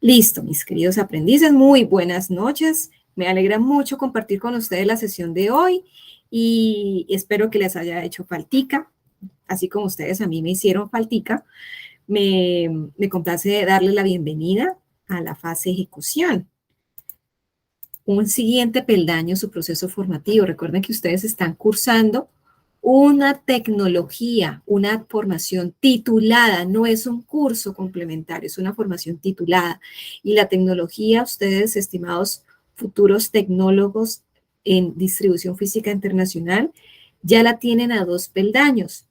Listo, mis queridos aprendices, muy buenas noches. Me alegra mucho compartir con ustedes la sesión de hoy y espero que les haya hecho faltica, así como ustedes a mí me hicieron faltica. Me complace darles la bienvenida a la fase ejecución. Un siguiente peldaño en su proceso formativo. Recuerden que ustedes están cursando una tecnología, una formación titulada, no es un curso complementario, es una formación titulada. Y la tecnología, ustedes, estimados futuros tecnólogos en distribución física internacional, ya la tienen a 2 peldaños.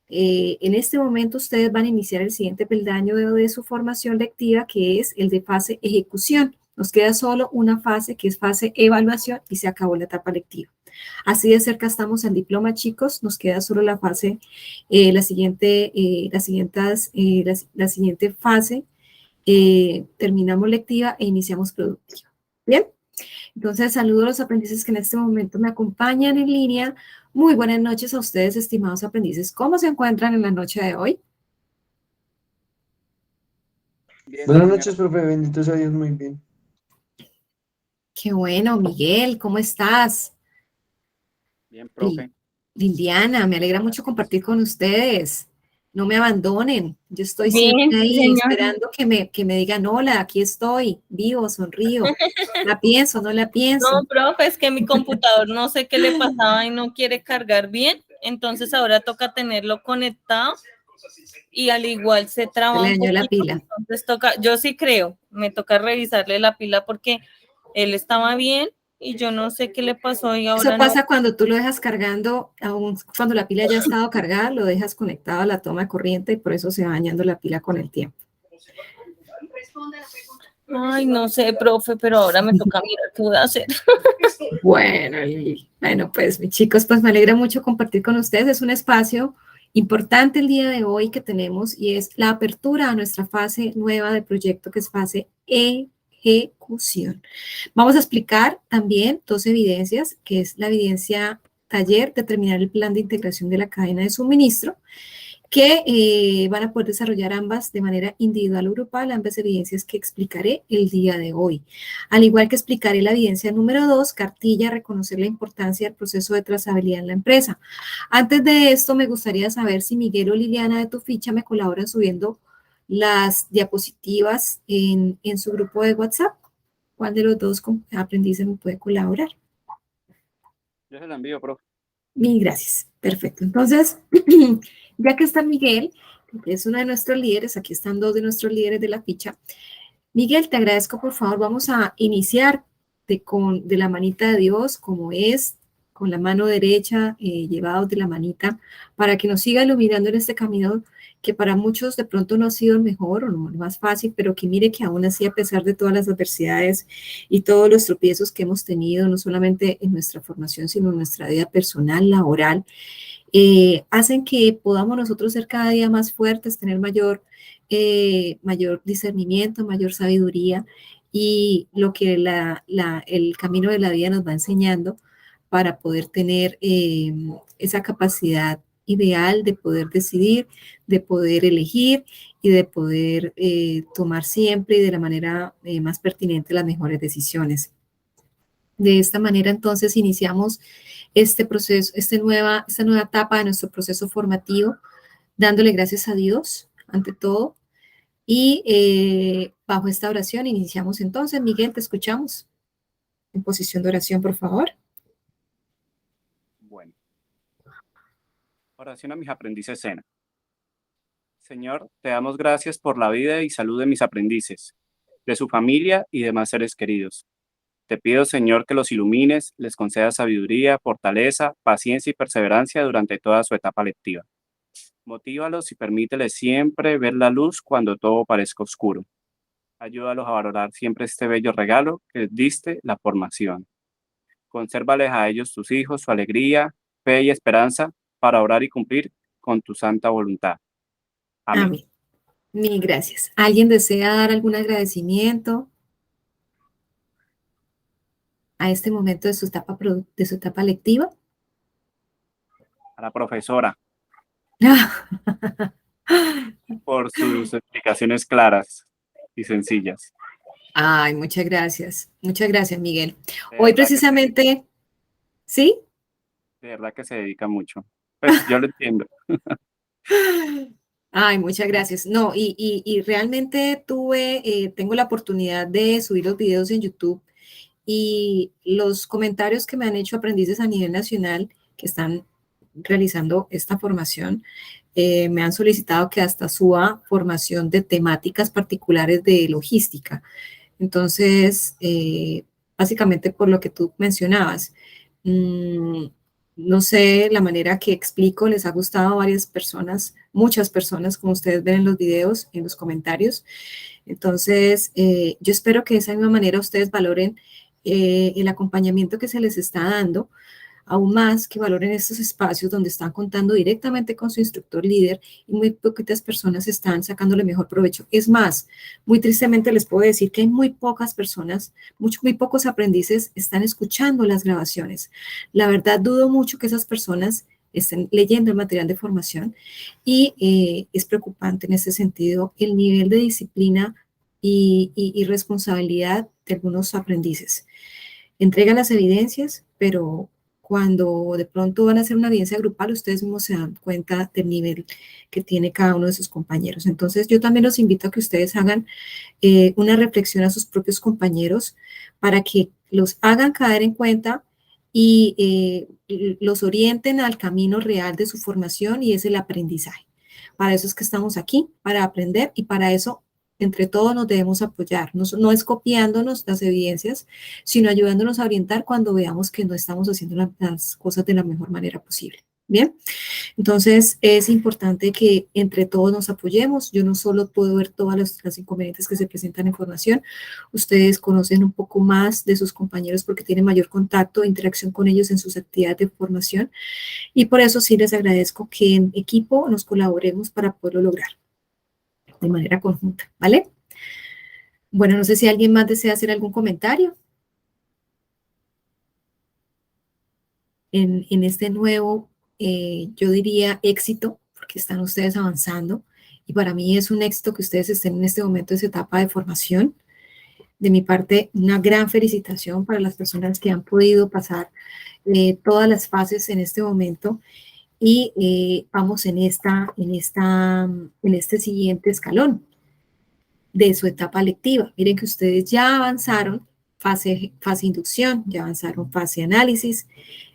En este momento ustedes van a iniciar el siguiente peldaño de su formación lectiva, que es el de fase ejecución. Nos queda solo una fase, que es fase evaluación, y se acabó la etapa lectiva. Así de cerca estamos al diploma, chicos. Nos queda solo la fase, la siguiente fase. Terminamos lectiva e iniciamos productiva. Bien. Entonces, saludo a los aprendices que en este momento me acompañan en línea. Muy buenas noches a ustedes, estimados aprendices. ¿Cómo se encuentran en la noche de hoy? Bien, Buenas noches, profe. Bendito sea Dios, muy bien. Qué bueno, Miguel, ¿cómo estás? bien, profe. Liliana, me alegra mucho compartir con ustedes. No me abandonen. Yo estoy siempre Bien, sí, ahí señor. esperando que me digan, hola, aquí estoy, vivo, sonrío. La pienso, no la pienso. No, profe, es que mi computador no sé qué le pasaba y no quiere cargar bien, entonces ahora toca tenerlo conectado y al igual se Se traba le un dañó la poquito, pila. entonces toca, yo sí creo, me toca revisarle la pila porque él estaba bien y yo no sé qué le pasó y Eso ahora no. pasa cuando tú lo dejas cargando, aún cuando la pila ya ha estado cargada, lo dejas conectado a la toma de corriente y por eso se va dañando la pila con el tiempo. Ay, no sé, profe, pero ahora me toca mirar qué voy a hacer. Bueno, bueno, pues mis chicos, pues me alegra mucho compartir con ustedes. Es un espacio importante el día de hoy que tenemos y es la apertura a nuestra fase nueva de proyecto, que es fase ejecución. Vamos a explicar también 2 evidencias, que es la evidencia taller, determinar el plan de integración de la cadena de suministro, que van a poder desarrollar ambas de manera individual o grupal, ambas evidencias que explicaré el día de hoy. Al igual que explicaré la evidencia número 2, cartilla, reconocer la importancia del proceso de trazabilidad en la empresa. Antes de esto, me gustaría saber si Miguel o Liliana de tu ficha me colaboran subiendo las diapositivas en su grupo de WhatsApp. ¿Cuál de los 2 aprendices me puede colaborar? Yo se la envío, profe. Mil gracias. Perfecto. Entonces, ya que está Miguel, que es uno de nuestros líderes, aquí están 2 de nuestros líderes de la ficha. Miguel, te agradezco, por favor, vamos a iniciar de la manita de Dios, como es, con la mano derecha, llevados de la manita, para que nos siga iluminando en este camino que para muchos de pronto no ha sido el mejor o el más fácil, pero que mire que aún así, a pesar de todas las adversidades y todos los tropiezos que hemos tenido, no solamente en nuestra formación, sino en nuestra vida personal, laboral, hacen que podamos nosotros ser cada día más fuertes, tener mayor discernimiento, mayor sabiduría y lo que el camino de la vida nos va enseñando para poder tener esa capacidad ideal de poder decidir, de poder elegir y de poder tomar siempre y de la manera más pertinente las mejores decisiones. De esta manera, entonces, iniciamos este proceso, esta nueva etapa de nuestro proceso formativo, dándole gracias a Dios, ante todo. Y bajo esta oración iniciamos entonces. Miguel, te escuchamos. En posición de oración, por favor. Bueno, oración a mis aprendices Sena. Señor, te damos gracias por la vida y salud de mis aprendices, de su familia y demás seres queridos. Te pido, Señor, que los ilumines, les concedas sabiduría, fortaleza, paciencia y perseverancia durante toda su etapa lectiva. Motívalos y permíteles siempre ver la luz cuando todo parezca oscuro. Ayúdalos a valorar siempre este bello regalo que les diste, la formación. Consérvales a ellos tus hijos, su alegría, fe y esperanza para orar y cumplir con tu santa voluntad. Amén. Amén. Mil gracias. ¿Alguien desea dar algún agradecimiento a este momento de su etapa lectiva? A la profesora por sus explicaciones claras y sencillas. Ay, muchas gracias. Muchas gracias, Miguel. De Hoy verdad que se, precisamente, ¿sí? de verdad que se dedica mucho. Pues yo lo entiendo. Ay, muchas gracias. No, y realmente tengo la oportunidad de subir los videos en YouTube y los comentarios que me han hecho aprendices a nivel nacional que están realizando esta formación, me han solicitado que hasta suba formación de temáticas particulares de logística. Entonces, básicamente por lo que tú mencionabas, mm, no sé, la manera que explico les ha gustado a varias personas, muchas personas, como ustedes ven en los videos, en los comentarios. Entonces, yo espero que de esa misma manera ustedes valoren el acompañamiento que se les está dando, aún más que valoren estos espacios donde están contando directamente con su instructor líder y muy poquitas personas están sacándole mejor provecho. Es más, muy tristemente les puedo decir que hay muy pocas personas, muy pocos aprendices están escuchando las grabaciones. La verdad, dudo mucho que esas personas estén leyendo el material de formación y es preocupante en ese sentido el nivel de disciplina y responsabilidad de algunos aprendices. Entregan las evidencias, pero cuando de pronto van a hacer una evidencia grupal, ustedes mismos se dan cuenta del nivel que tiene cada uno de sus compañeros. Entonces, yo también los invito a que ustedes hagan una reflexión a sus propios compañeros para que los hagan caer en cuenta y los orienten al camino real de su formación y es el aprendizaje. Para eso es que estamos aquí, para aprender y para eso entre todos nos debemos apoyar. No es copiándonos las evidencias, sino ayudándonos a orientar cuando veamos que no estamos haciendo las cosas de la mejor manera posible. Bien, entonces es importante que entre todos nos apoyemos. Yo no solo puedo ver todas las inconvenientes que se presentan en formación, ustedes conocen un poco más de sus compañeros porque tienen mayor contacto e interacción con ellos en sus actividades de formación y por eso sí les agradezco que en equipo nos colaboremos para poderlo lograr de manera conjunta, ¿vale? Bueno, no sé si alguien más desea hacer algún comentario en este nuevo, yo diría, éxito, porque están ustedes avanzando. Y para mí es un éxito que ustedes estén en este momento de esa etapa de formación. De mi parte, una gran felicitación para las personas que han podido pasar todas las fases en este momento y vamos en este siguiente escalón de su etapa lectiva. Miren que ustedes ya avanzaron fase inducción, ya avanzaron fase análisis,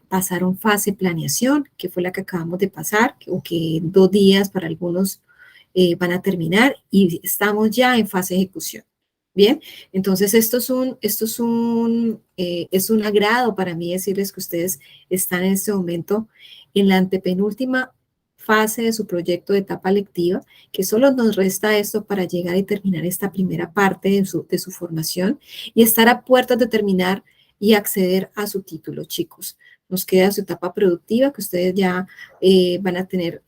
pasaron fase planeación, que fue la que acabamos de pasar, o que en 2 días para algunos van a terminar, y estamos ya en fase ejecución. Bien, entonces es un agrado para mí decirles que ustedes están en este momento en la antepenúltima fase de su proyecto de etapa lectiva, que solo nos resta esto para llegar y terminar esta primera parte de su formación y estar a puertas de terminar y acceder a su título, chicos. Nos queda su etapa productiva, que ustedes ya van a tener,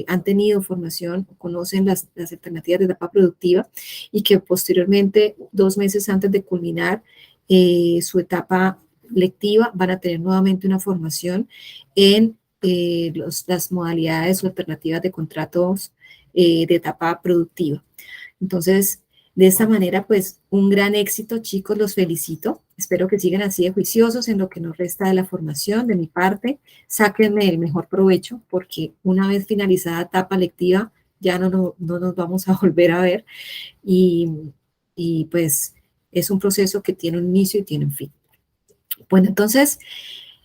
han tenido formación, conocen las alternativas de etapa productiva y que posteriormente, 2 meses antes de culminar su etapa lectiva, van a tener nuevamente una formación en las modalidades o alternativas de contratos de etapa productiva. Entonces, de esta manera, pues, un gran éxito, chicos, los felicito. Espero que sigan así de juiciosos en lo que nos resta de la formación. De mi parte, sáquenme el mejor provecho, porque una vez finalizada etapa lectiva, ya no nos vamos a volver a ver. Y pues, es un proceso que tiene un inicio y tiene un fin. Bueno, entonces,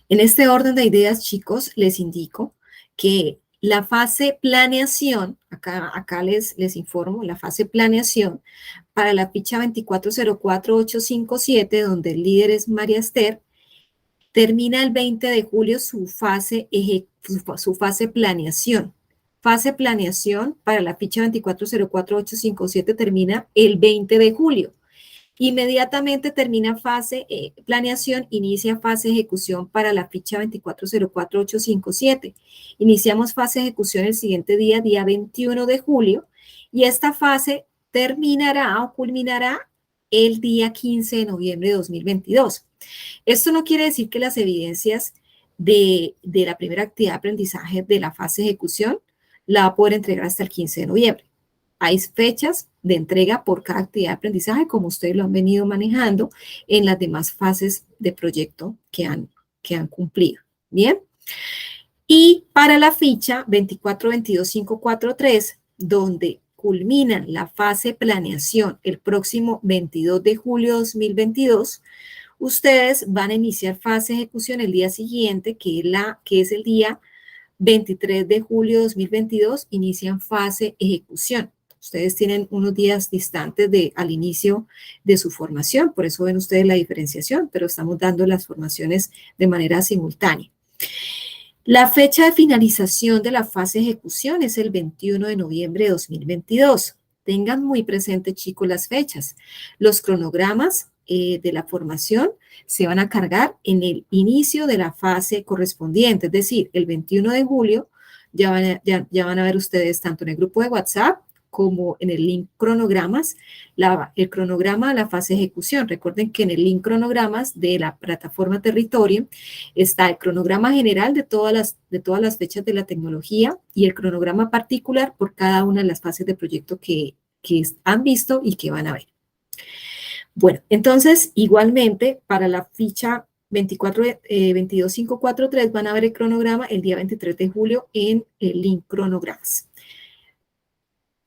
en este orden de ideas, chicos, les indico que la fase planeación, acá les informo, la fase planeación para la ficha 2404857, donde el líder es María Esther, termina el 20 de julio su fase planeación. Fase planeación para la ficha 2404857 termina el 20 de julio. Inmediatamente termina fase planeación, inicia fase ejecución para la ficha 2404857. Iniciamos fase ejecución el siguiente día 21 de julio, y esta fase terminará o culminará el día 15 de noviembre de 2022. Esto no quiere decir que las evidencias de la primera actividad de aprendizaje de la fase ejecución la va a poder entregar hasta el 15 de noviembre. Hay fechas de entrega por cada actividad de aprendizaje, como ustedes lo han venido manejando en las demás fases de proyecto que han cumplido. Bien. Y para la ficha 24-22-543, donde culminan la fase planeación el próximo 22 de julio de 2022, ustedes van a iniciar fase de ejecución el día siguiente, que es el día 23 de julio de 2022, inician fase ejecución. Ustedes tienen unos días distantes al inicio de su formación, por eso ven ustedes la diferenciación, pero estamos dando las formaciones de manera simultánea. La fecha de finalización de la fase de ejecución es el 21 de noviembre de 2022. Tengan muy presente, chicos, las fechas. Los cronogramas de la formación se van a cargar en el inicio de la fase correspondiente, es decir, el 21 de julio ya van a ver ustedes tanto en el grupo de WhatsApp como en el link cronogramas, el cronograma de la fase de ejecución. Recuerden que en el link cronogramas de la plataforma Territorio está el cronograma general de todas las fechas de la tecnología y el cronograma particular por cada una de las fases de proyecto que han visto y que van a ver. Bueno, entonces, igualmente, para la ficha 24-22-543 van a ver el cronograma el día 23 de julio en el link cronogramas.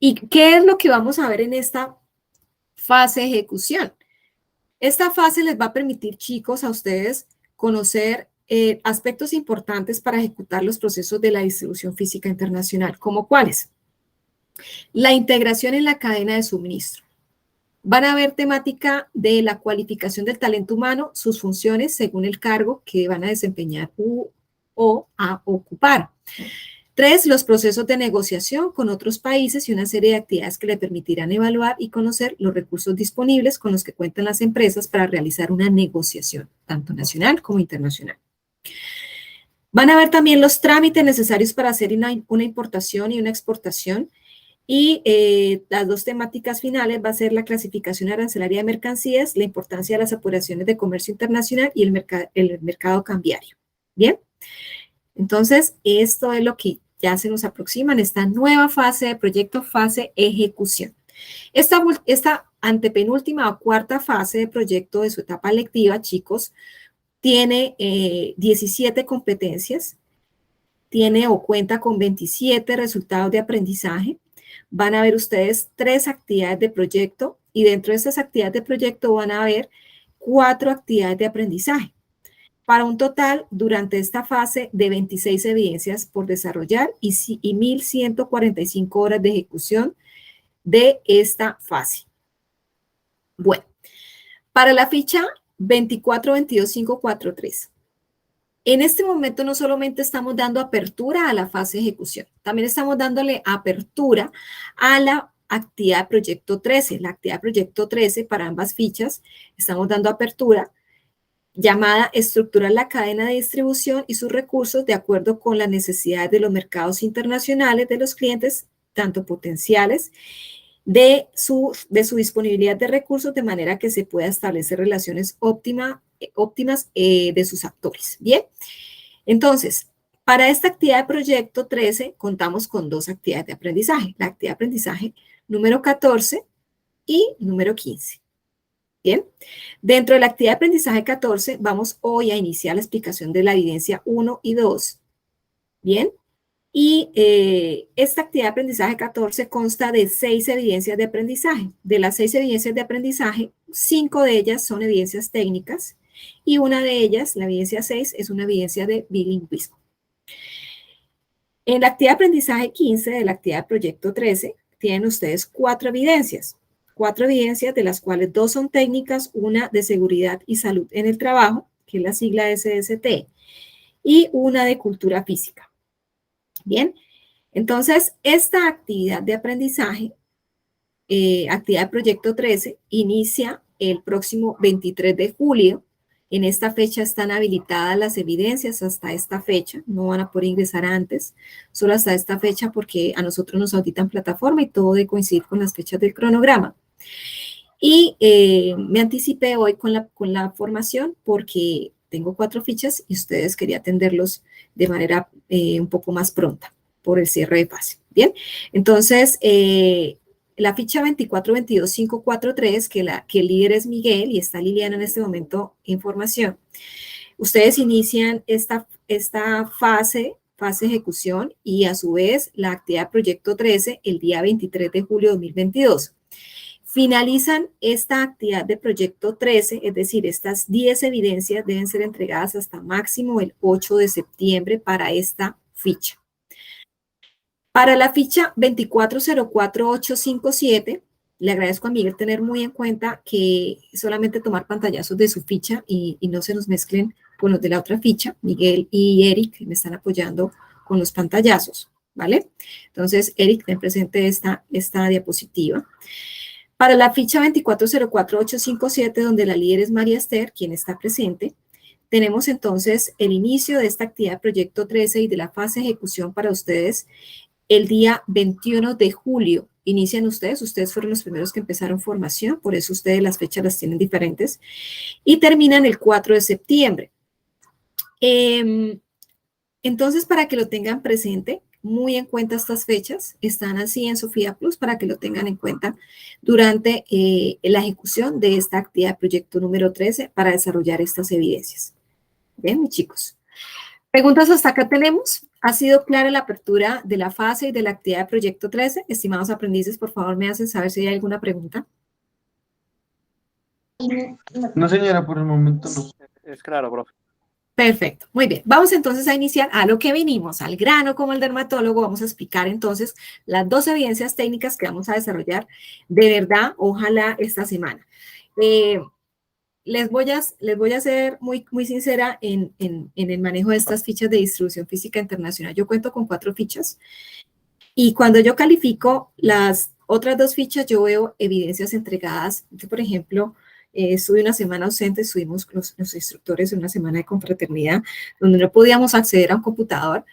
¿Y qué es lo que vamos a ver en esta fase de ejecución? Esta fase les va a permitir, chicos, a ustedes conocer aspectos importantes para ejecutar los procesos de la distribución física internacional, como cuáles. La integración en la cadena de suministro. Van a ver temática de la cualificación del talento humano, sus funciones según el cargo que van a desempeñar o a ocupar. 3, los procesos de negociación con otros países y una serie de actividades que le permitirán evaluar y conocer los recursos disponibles con los que cuentan las empresas para realizar una negociación, tanto nacional como internacional. Van a ver también los trámites necesarios para hacer una importación y una exportación. Y las dos temáticas finales va a ser la clasificación arancelaria de mercancías, la importancia de las operaciones de comercio internacional y el mercado cambiario. Bien, entonces esto es lo que ya se nos aproxima en esta nueva fase de proyecto, fase ejecución. Esta antepenúltima o cuarta fase de proyecto de su etapa lectiva, chicos, tiene 17 competencias, tiene o cuenta con 27 resultados de aprendizaje. Van a ver ustedes 3 actividades de proyecto y dentro de estas actividades de proyecto van a ver 4 actividades de aprendizaje, para un total durante esta fase de 26 evidencias por desarrollar y 1.145 horas de ejecución de esta fase. Bueno, para la ficha 24-22-543. En este momento no solamente estamos dando apertura a la fase de ejecución, también estamos dándole apertura a la actividad de proyecto 13. La actividad de proyecto 13 para ambas fichas estamos dando apertura llamada estructurar la cadena de distribución y sus recursos de acuerdo con las necesidades de los mercados internacionales de los clientes, tanto potenciales, de su disponibilidad de recursos de manera que se pueda establecer relaciones óptimas de sus actores. Bien, entonces, para esta actividad de proyecto 13 contamos con 2 actividades de aprendizaje, la actividad de aprendizaje número 14 y número 15. Bien, dentro de la actividad de aprendizaje 14 vamos hoy a iniciar la explicación de la evidencia 1 y 2. Bien, y esta actividad de aprendizaje 14 consta de 6 evidencias de aprendizaje. De las 6 evidencias de aprendizaje, 5 de ellas son evidencias técnicas y una de ellas, la evidencia 6, es una evidencia de bilingüismo. En la actividad de aprendizaje 15 de la actividad de proyecto 13, tienen ustedes 4 evidencias. 4 evidencias de las cuales 2 son técnicas, una de seguridad y salud en el trabajo, que es la sigla SST, y una de cultura física. Bien, entonces esta actividad de aprendizaje, actividad de proyecto 13, inicia el próximo 23 de julio. En esta fecha están habilitadas las evidencias hasta esta fecha, no van a poder ingresar antes, solo hasta esta fecha porque a nosotros nos auditan plataforma y todo debe coincidir con las fechas del cronograma. Y me anticipé hoy con la formación porque tengo 4 fichas y ustedes quería atenderlos de manera un poco más pronta por el cierre de fase. Bien, entonces la ficha 2422543, que el líder es Miguel y está Liliana en este momento en formación. Ustedes inician esta fase de ejecución y a su vez la actividad Proyecto 13 el día 23 de julio de 2022. Finalizan esta actividad de Proyecto 13, es decir, estas 10 evidencias deben ser entregadas hasta máximo el 8 de septiembre para esta ficha. Para la ficha 2404857, le agradezco a Miguel tener muy en cuenta que solamente tomar pantallazos de su ficha y no se nos mezclen con los de la otra ficha. Miguel y Eric me están apoyando con los pantallazos, ¿vale? Entonces, Eric, ten presente esta diapositiva. Para la ficha 2404857, donde la líder es María Esther, quien está presente, tenemos entonces el inicio de esta actividad Proyecto 13 y de la fase de ejecución para ustedes el día 21 de julio. Inician ustedes fueron los primeros que empezaron formación, por eso ustedes las fechas las tienen diferentes, y terminan el 4 de septiembre. Entonces, para que lo tengan presente, muy en cuenta estas fechas, están así en Sofía Plus para que lo tengan en cuenta durante la ejecución de esta actividad proyecto número 13 para desarrollar estas evidencias. Bien, mis chicos. ¿Preguntas hasta acá tenemos? ¿Ha sido clara la apertura de la fase y de la actividad de proyecto 13? Estimados aprendices, por favor, me hacen saber si hay alguna pregunta. No, señora, por el momento no. Es claro, profe. Perfecto, muy bien. Vamos entonces a iniciar a lo que venimos, al grano como el dermatólogo. Vamos a explicar entonces las 2 evidencias técnicas que vamos a desarrollar de verdad, ojalá esta semana. Les voy a ser muy sincera en el manejo de estas fichas de distribución física internacional. Yo cuento con 4 fichas y cuando yo califico las otras 2 fichas, yo veo evidencias entregadas. Yo, por ejemplo, estuve una semana ausente, estuvimos los instructores en una semana de confraternidad donde no podíamos acceder a un computador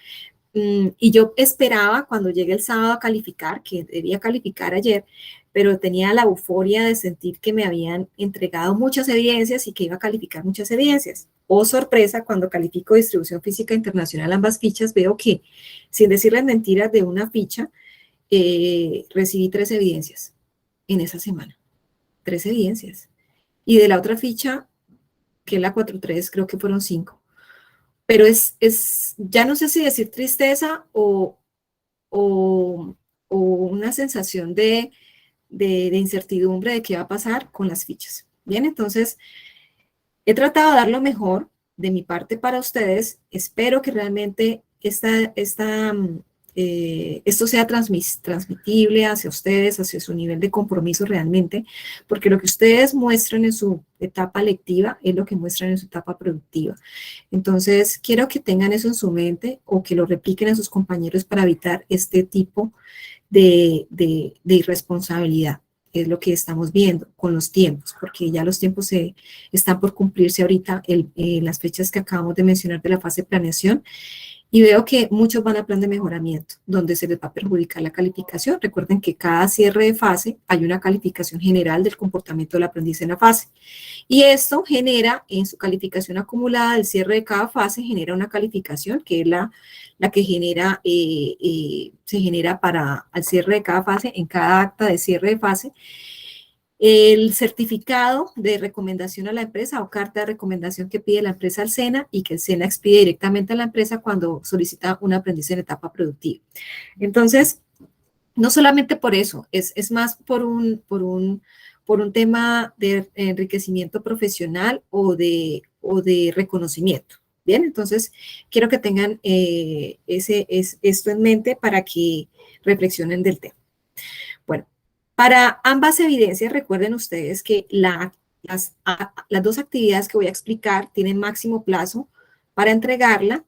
y yo esperaba cuando llegue el sábado a calificar, que debía calificar ayer, pero tenía la euforia de sentir que me habían entregado muchas evidencias y que iba a calificar muchas evidencias. Oh, sorpresa, cuando califico distribución física internacional ambas fichas, veo que, sin decirles mentiras, de una ficha recibí 3 evidencias en esa semana. 3 evidencias. Y de la otra ficha, que es la 4.3, creo que fueron 5. Pero ya no sé si decir tristeza o una sensación de incertidumbre de qué va a pasar con las fichas. Bien, entonces, he tratado de dar lo mejor de mi parte para ustedes. Espero que realmente esto sea transmitible hacia ustedes, hacia su nivel de compromiso realmente, porque lo que ustedes muestran en su etapa lectiva es lo que muestran en su etapa productiva. Entonces, quiero que tengan eso en su mente o que lo repliquen a sus compañeros para evitar este tipo de irresponsabilidad. Es lo que estamos viendo con los tiempos, porque ya los tiempos están por cumplirse ahorita las fechas que acabamos de mencionar de la fase de planeación. Y veo que muchos van a plan de mejoramiento, donde se les va a perjudicar la calificación. Recuerden que cada cierre de fase hay una calificación general del comportamiento del aprendiz en la fase. Y esto genera, en su calificación acumulada, el cierre de cada fase genera una calificación, que es la que genera, se genera para el cierre de cada fase, en cada acta de cierre de fase. El certificado de recomendación a la empresa o carta de recomendación que pide la empresa al SENA y que el SENA expide directamente a la empresa cuando solicita un aprendiz en etapa productiva. Entonces, no solamente por eso, es más por un tema de enriquecimiento profesional o de reconocimiento. Bien, entonces quiero que tengan esto en mente para que reflexionen del tema. Bueno. Para ambas evidencias, recuerden ustedes que las 2 actividades que voy a explicar tienen máximo plazo para entregarla.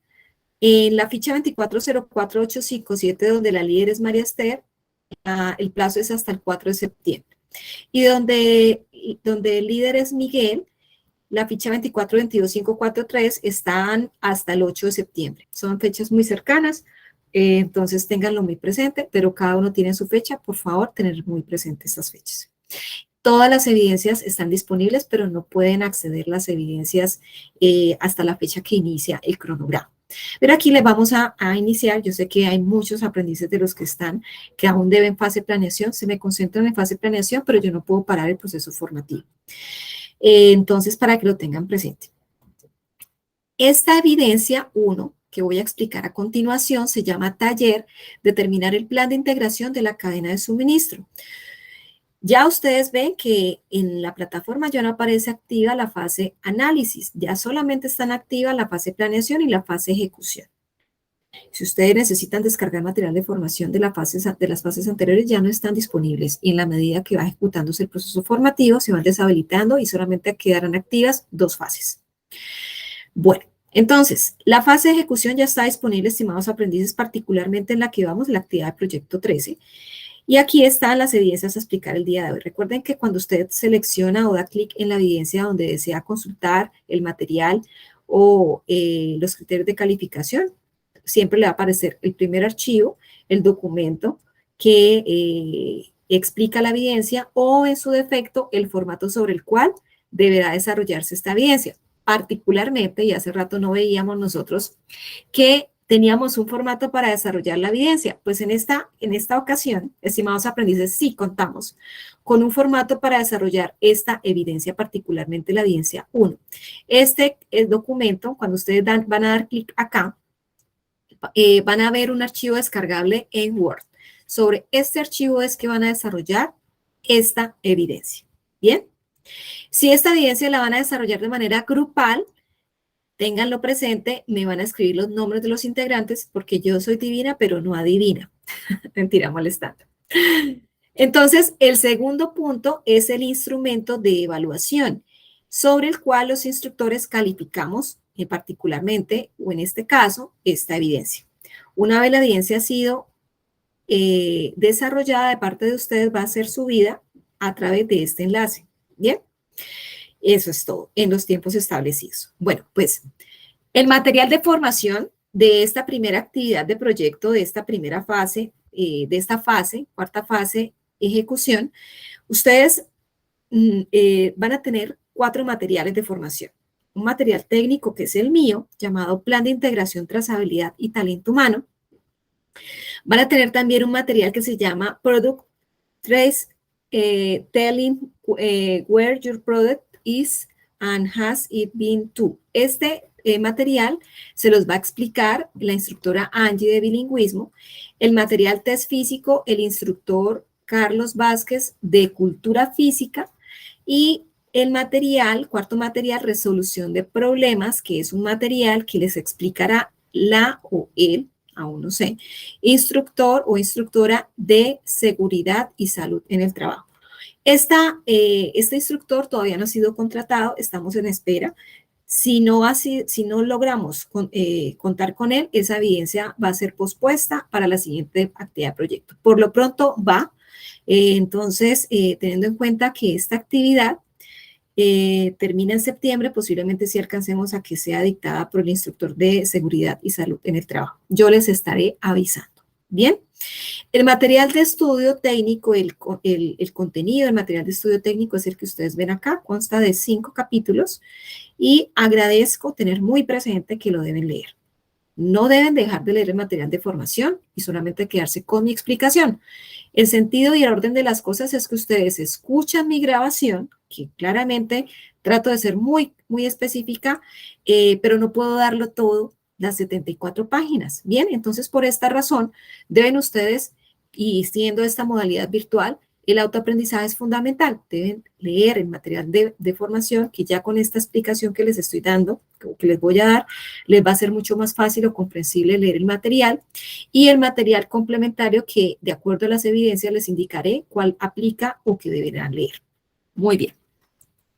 En la ficha 2404857, donde la líder es María Esther, el plazo es hasta el 4 de septiembre. Y donde el líder es Miguel, la ficha 2422543 están hasta el 8 de septiembre. Son fechas muy cercanas. Entonces, ténganlo muy presente, pero cada uno tiene su fecha. Por favor, tener muy presente estas fechas. Todas las evidencias están disponibles, pero no pueden acceder las evidencias hasta la fecha que inicia el cronograma. Pero aquí les vamos a iniciar. Yo sé que hay muchos aprendices de los que están, que aún deben fase de planeación, se me concentran en fase de planeación, pero yo no puedo parar el proceso formativo. Entonces, para que lo tengan presente. Esta evidencia 1, que voy a explicar a continuación, se llama taller, determinar el plan de integración de la cadena de suministro. Ya ustedes ven que en la plataforma ya no aparece activa la fase análisis, ya solamente están activas la fase planeación y la fase ejecución. Si ustedes necesitan descargar material de formación de las fases anteriores, ya no están disponibles y en la medida que va ejecutándose el proceso formativo, se van deshabilitando y solamente quedarán activas 2 fases. Bueno, entonces, la fase de ejecución ya está disponible, estimados aprendices, particularmente en la que vamos, la actividad de proyecto 13. Y aquí están las evidencias a explicar el día de hoy. Recuerden que cuando usted selecciona o da clic en la evidencia donde desea consultar el material o los criterios de calificación, siempre le va a aparecer el primer archivo, el documento que explica la evidencia o, en su defecto, el formato sobre el cual deberá desarrollarse esta evidencia. Particularmente, y hace rato no veíamos nosotros que teníamos un formato para desarrollar la evidencia. Pues en esta ocasión, estimados aprendices, sí contamos con un formato para desarrollar esta evidencia, particularmente la evidencia 1. Este documento, cuando ustedes van a dar clic acá, van a ver un archivo descargable en Word. Sobre este archivo es que van a desarrollar esta evidencia. ¿Bien? Si esta evidencia la van a desarrollar de manera grupal, ténganlo presente, me van a escribir los nombres de los integrantes porque yo soy divina, pero no adivina. Mentira, molestando. Entonces, el segundo punto es el instrumento de evaluación sobre el cual los instructores calificamos particularmente, o en este caso, esta evidencia. Una vez la evidencia ha sido desarrollada de parte de ustedes, va a ser subida a través de este enlace. ¿Bien? Eso es todo, en los tiempos establecidos. Bueno, pues el material de formación de esta primera actividad de proyecto, de esta primera fase, cuarta fase, ejecución, ustedes van a tener 4 materiales de formación. Un material técnico que es el mío, llamado Plan de Integración, Trazabilidad y Talento Humano. Van a tener también un material que se llama Product Trace, Telling Where Your Product is and has it been to. Este material se los va a explicar la instructora Angie de bilingüismo. El material test físico, el instructor Carlos Vázquez de cultura física. Y el material, cuarto material, resolución de problemas, que es un material que les explicará la o el, aún no sé, instructor o instructora de seguridad y salud en el trabajo. Este instructor todavía no ha sido contratado, estamos en espera. Si no logramos contar con él, esa evidencia va a ser pospuesta para la siguiente actividad de proyecto. Por lo pronto va, entonces, teniendo en cuenta que esta actividad termina en septiembre, posiblemente si alcancemos a que sea dictada por el instructor de seguridad y salud en el trabajo. Yo les estaré avisando. Bien, el material de estudio técnico, el contenido del material de estudio técnico es el que ustedes ven acá, consta de 5 capítulos y agradezco tener muy presente que lo deben leer. No deben dejar de leer el material de formación y solamente quedarse con mi explicación. El sentido y el orden de las cosas es que ustedes escuchan mi grabación, que claramente trato de ser muy, muy específica, pero no puedo darlo todo, las 74 páginas. Bien, entonces por esta razón deben ustedes, y siendo esta modalidad virtual, el autoaprendizaje es fundamental. Deben leer el material de formación, que ya con esta explicación que les estoy dando, que les voy a dar, les va a ser mucho más fácil o comprensible leer el material. Y el material complementario que, de acuerdo a las evidencias, les indicaré cuál aplica o que deberán leer. Muy bien.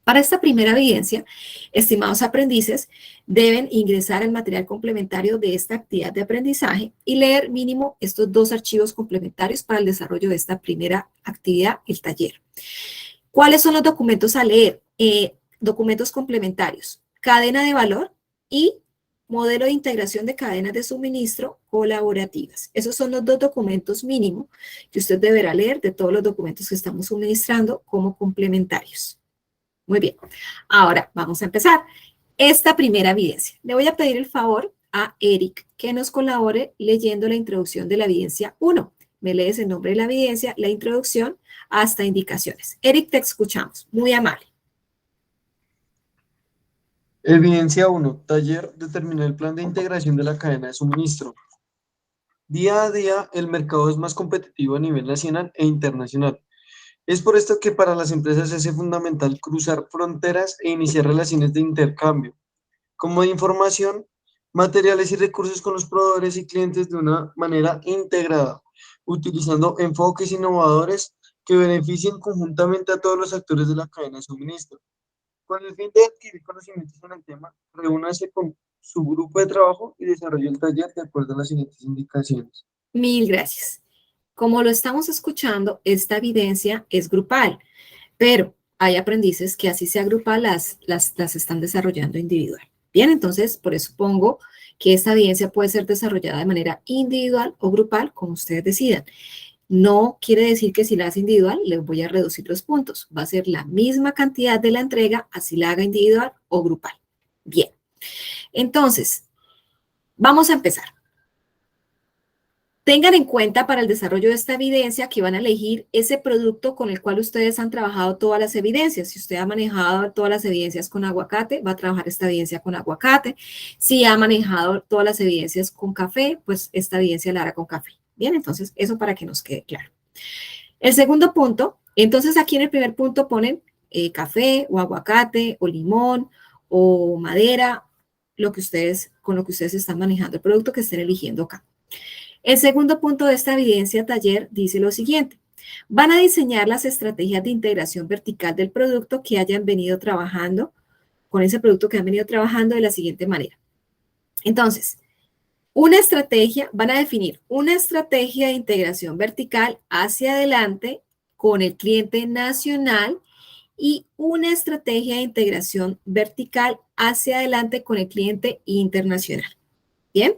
Para esta primera evidencia, estimados aprendices, deben ingresar el material complementario de esta actividad de aprendizaje y leer mínimo estos 2 archivos complementarios para el desarrollo de esta primera actividad, el taller. ¿Cuáles son los documentos a leer? Documentos complementarios, cadena de valor y modelo de integración de cadenas de suministro colaborativas. Esos son los 2 documentos mínimos que usted deberá leer de todos los documentos que estamos suministrando como complementarios. Muy bien, ahora vamos a empezar esta primera evidencia. Le voy a pedir el favor a Eric que nos colabore leyendo la introducción de la evidencia 1. Me lees el nombre de la evidencia, la introducción, hasta indicaciones. Eric, te escuchamos. Muy amable. Evidencia 1. Taller determina el plan de integración de la cadena de suministro. Día a día, el mercado es más competitivo a nivel nacional e internacional. Es por esto que para las empresas es fundamental cruzar fronteras e iniciar relaciones de intercambio, como de información, materiales y recursos con los proveedores y clientes de una manera integrada, utilizando enfoques innovadores que beneficien conjuntamente a todos los actores de la cadena de suministro. Con el fin de adquirir conocimientos en el tema, reúnase con su grupo de trabajo y desarrolle el taller de acuerdo a las siguientes indicaciones. Mil gracias. Como lo estamos escuchando, esta evidencia es grupal, pero hay aprendices que así sea grupal las están desarrollando individual. Bien, entonces por eso pongo que esta evidencia puede ser desarrollada de manera individual o grupal, como ustedes decidan. No quiere decir que si la hace individual, les voy a reducir los puntos. Va a ser la misma cantidad de la entrega, así la haga individual o grupal. Bien, entonces, vamos a empezar. Tengan en cuenta para el desarrollo de esta evidencia que van a elegir ese producto con el cual ustedes han trabajado todas las evidencias. Si usted ha manejado todas las evidencias con aguacate, va a trabajar esta evidencia con aguacate. Si ha manejado todas las evidencias con café, pues esta evidencia la hará con café. Bien, entonces eso para que nos quede claro. El segundo punto, entonces aquí en el primer punto ponen café o aguacate o limón o madera, con lo que ustedes están manejando, el producto que estén eligiendo acá. El segundo punto de esta evidencia taller dice lo siguiente. Van a diseñar las estrategias de integración vertical del producto que hayan venido trabajando, con ese producto que han venido trabajando de la siguiente manera. Entonces, van a definir una estrategia de integración vertical hacia adelante con el cliente nacional y una estrategia de integración vertical hacia adelante con el cliente internacional. Bien.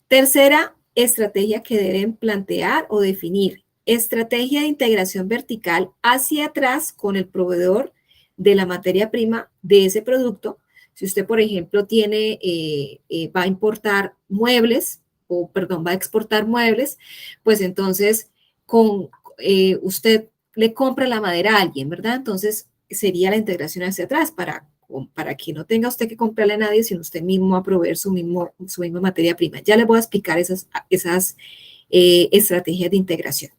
Tercera estrategia que deben plantear o definir. Estrategia de integración vertical hacia atrás con el proveedor de la materia prima de ese producto. Si usted, por ejemplo, va a importar muebles, va a exportar muebles, pues entonces usted le compra la madera a alguien, ¿verdad? Entonces sería la integración hacia atrás para que no tenga usted que comprarle a nadie, sino usted mismo a proveer su misma materia prima. Ya le voy a explicar esas estrategias de integración.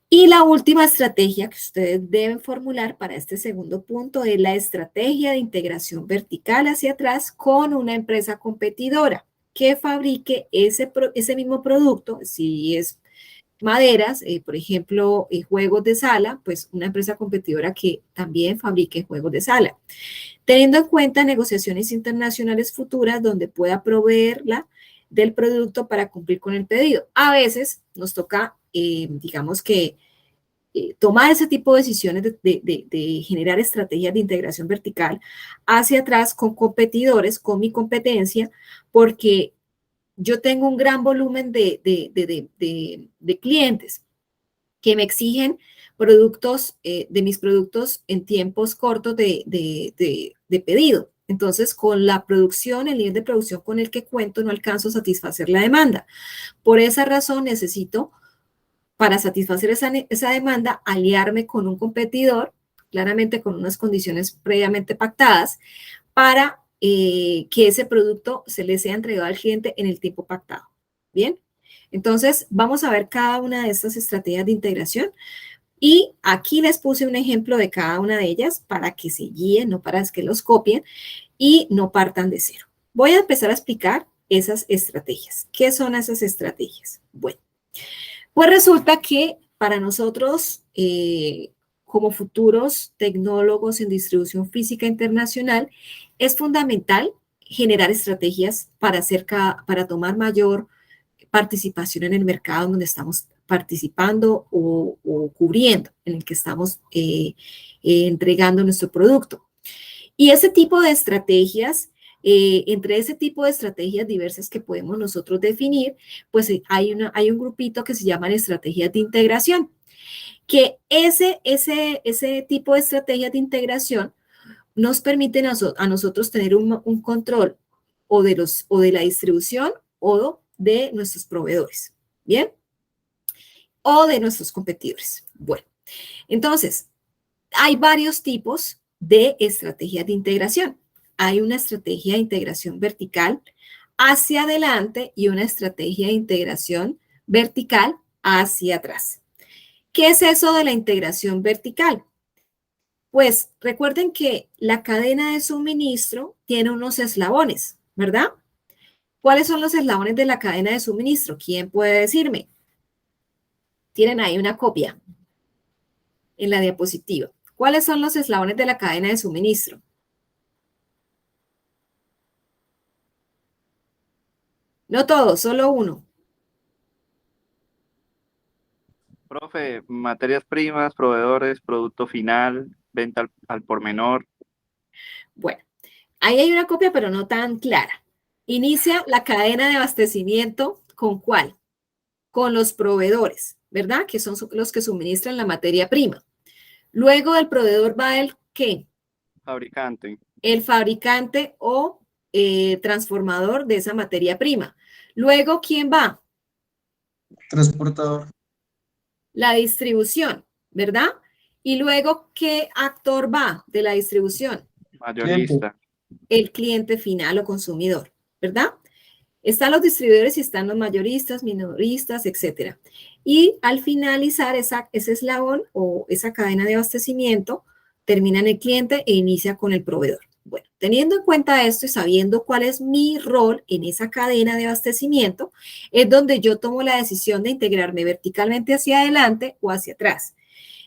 Y la última estrategia que ustedes deben formular para este segundo punto es la estrategia de integración vertical hacia atrás con una empresa competidora que fabrique ese mismo producto, si es maderas, por ejemplo, juegos de sala, pues una empresa competidora que también fabrique juegos de sala. Teniendo en cuenta negociaciones internacionales futuras donde pueda proveerla del producto para cumplir con el pedido. A veces nos toca, digamos que, tomar ese tipo de decisiones de generar estrategias de integración vertical hacia atrás con competidores, con mi competencia, porque yo tengo un gran volumen de clientes que me exigen productos, de mis productos en tiempos cortos de pedido. Entonces, con la producción, el nivel de producción con el que cuento, no alcanzo a satisfacer la demanda. Por esa razón, necesito, para satisfacer esa demanda, aliarme con un competidor, claramente con unas condiciones previamente pactadas, para que ese producto se le sea entregado al cliente en el tiempo pactado. Bien, entonces vamos a ver cada una de estas estrategias de integración y aquí les puse un ejemplo de cada una de ellas para que se guíen, no para que los copien y no partan de cero. Voy a empezar a explicar esas estrategias. ¿Qué son esas estrategias? Bueno, pues resulta que para nosotros, como futuros tecnólogos en distribución física internacional, es fundamental generar estrategias para tomar mayor participación en el mercado donde estamos participando o cubriendo, en el que estamos entregando nuestro producto. Y ese tipo de estrategias, entre ese tipo de estrategias diversas que podemos nosotros definir, pues hay un grupito que se llaman estrategias de integración, que ese tipo de estrategias de integración nos permiten a nosotros tener un control o de la distribución o de nuestros proveedores, ¿bien? O de nuestros competidores. Bueno, entonces, hay varios tipos de estrategias de integración. Hay una estrategia de integración vertical hacia adelante y una estrategia de integración vertical hacia atrás. ¿Qué es eso de la integración vertical? Pues recuerden que la cadena de suministro tiene unos eslabones, ¿verdad? ¿Cuáles son los eslabones de la cadena de suministro? ¿Quién puede decirme? Tienen ahí una copia en la diapositiva. ¿Cuáles son los eslabones de la cadena de suministro? No todos, solo uno. Profe, materias primas, proveedores, producto final, venta al por menor. Bueno, ahí hay una copia, pero no tan clara. Inicia la cadena de abastecimiento ¿con cuál? Con los proveedores, ¿verdad? Que son los que suministran la materia prima. Luego del proveedor va el ¿qué? Fabricante. El fabricante o transformador de esa materia prima. Luego, ¿quién va? Transportador. La distribución, ¿verdad? Y luego, ¿qué actor va de la distribución? Mayorista. El cliente final o consumidor, ¿verdad? Están los distribuidores y están los mayoristas, minoristas, etcétera. Y al finalizar ese eslabón o esa cadena de abastecimiento, termina en el cliente e inicia con el proveedor. Bueno, teniendo en cuenta esto y sabiendo cuál es mi rol en esa cadena de abastecimiento, es donde yo tomo la decisión de integrarme verticalmente hacia adelante o hacia atrás.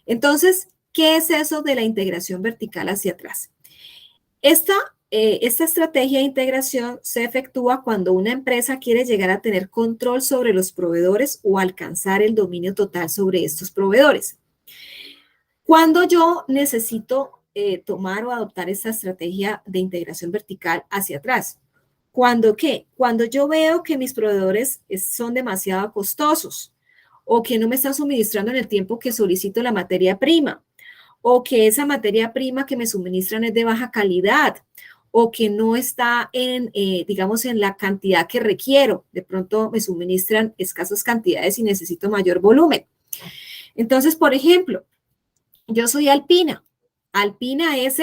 Entonces, ¿qué es eso de la integración vertical hacia atrás? Esta estrategia de integración se efectúa cuando una empresa quiere llegar a tener control sobre los proveedores o alcanzar el dominio total sobre estos proveedores. Cuando yo necesito tomar o adoptar esta estrategia de integración vertical hacia atrás. ¿Cuándo qué? Cuando yo veo que mis proveedores son demasiado costosos o que no me están suministrando en el tiempo que solicito la materia prima, o que esa materia prima que me suministran es de baja calidad, o que no está digamos, en la cantidad que requiero. De pronto me suministran escasas cantidades y necesito mayor volumen. Entonces, por ejemplo, yo soy Alpina. Alpina es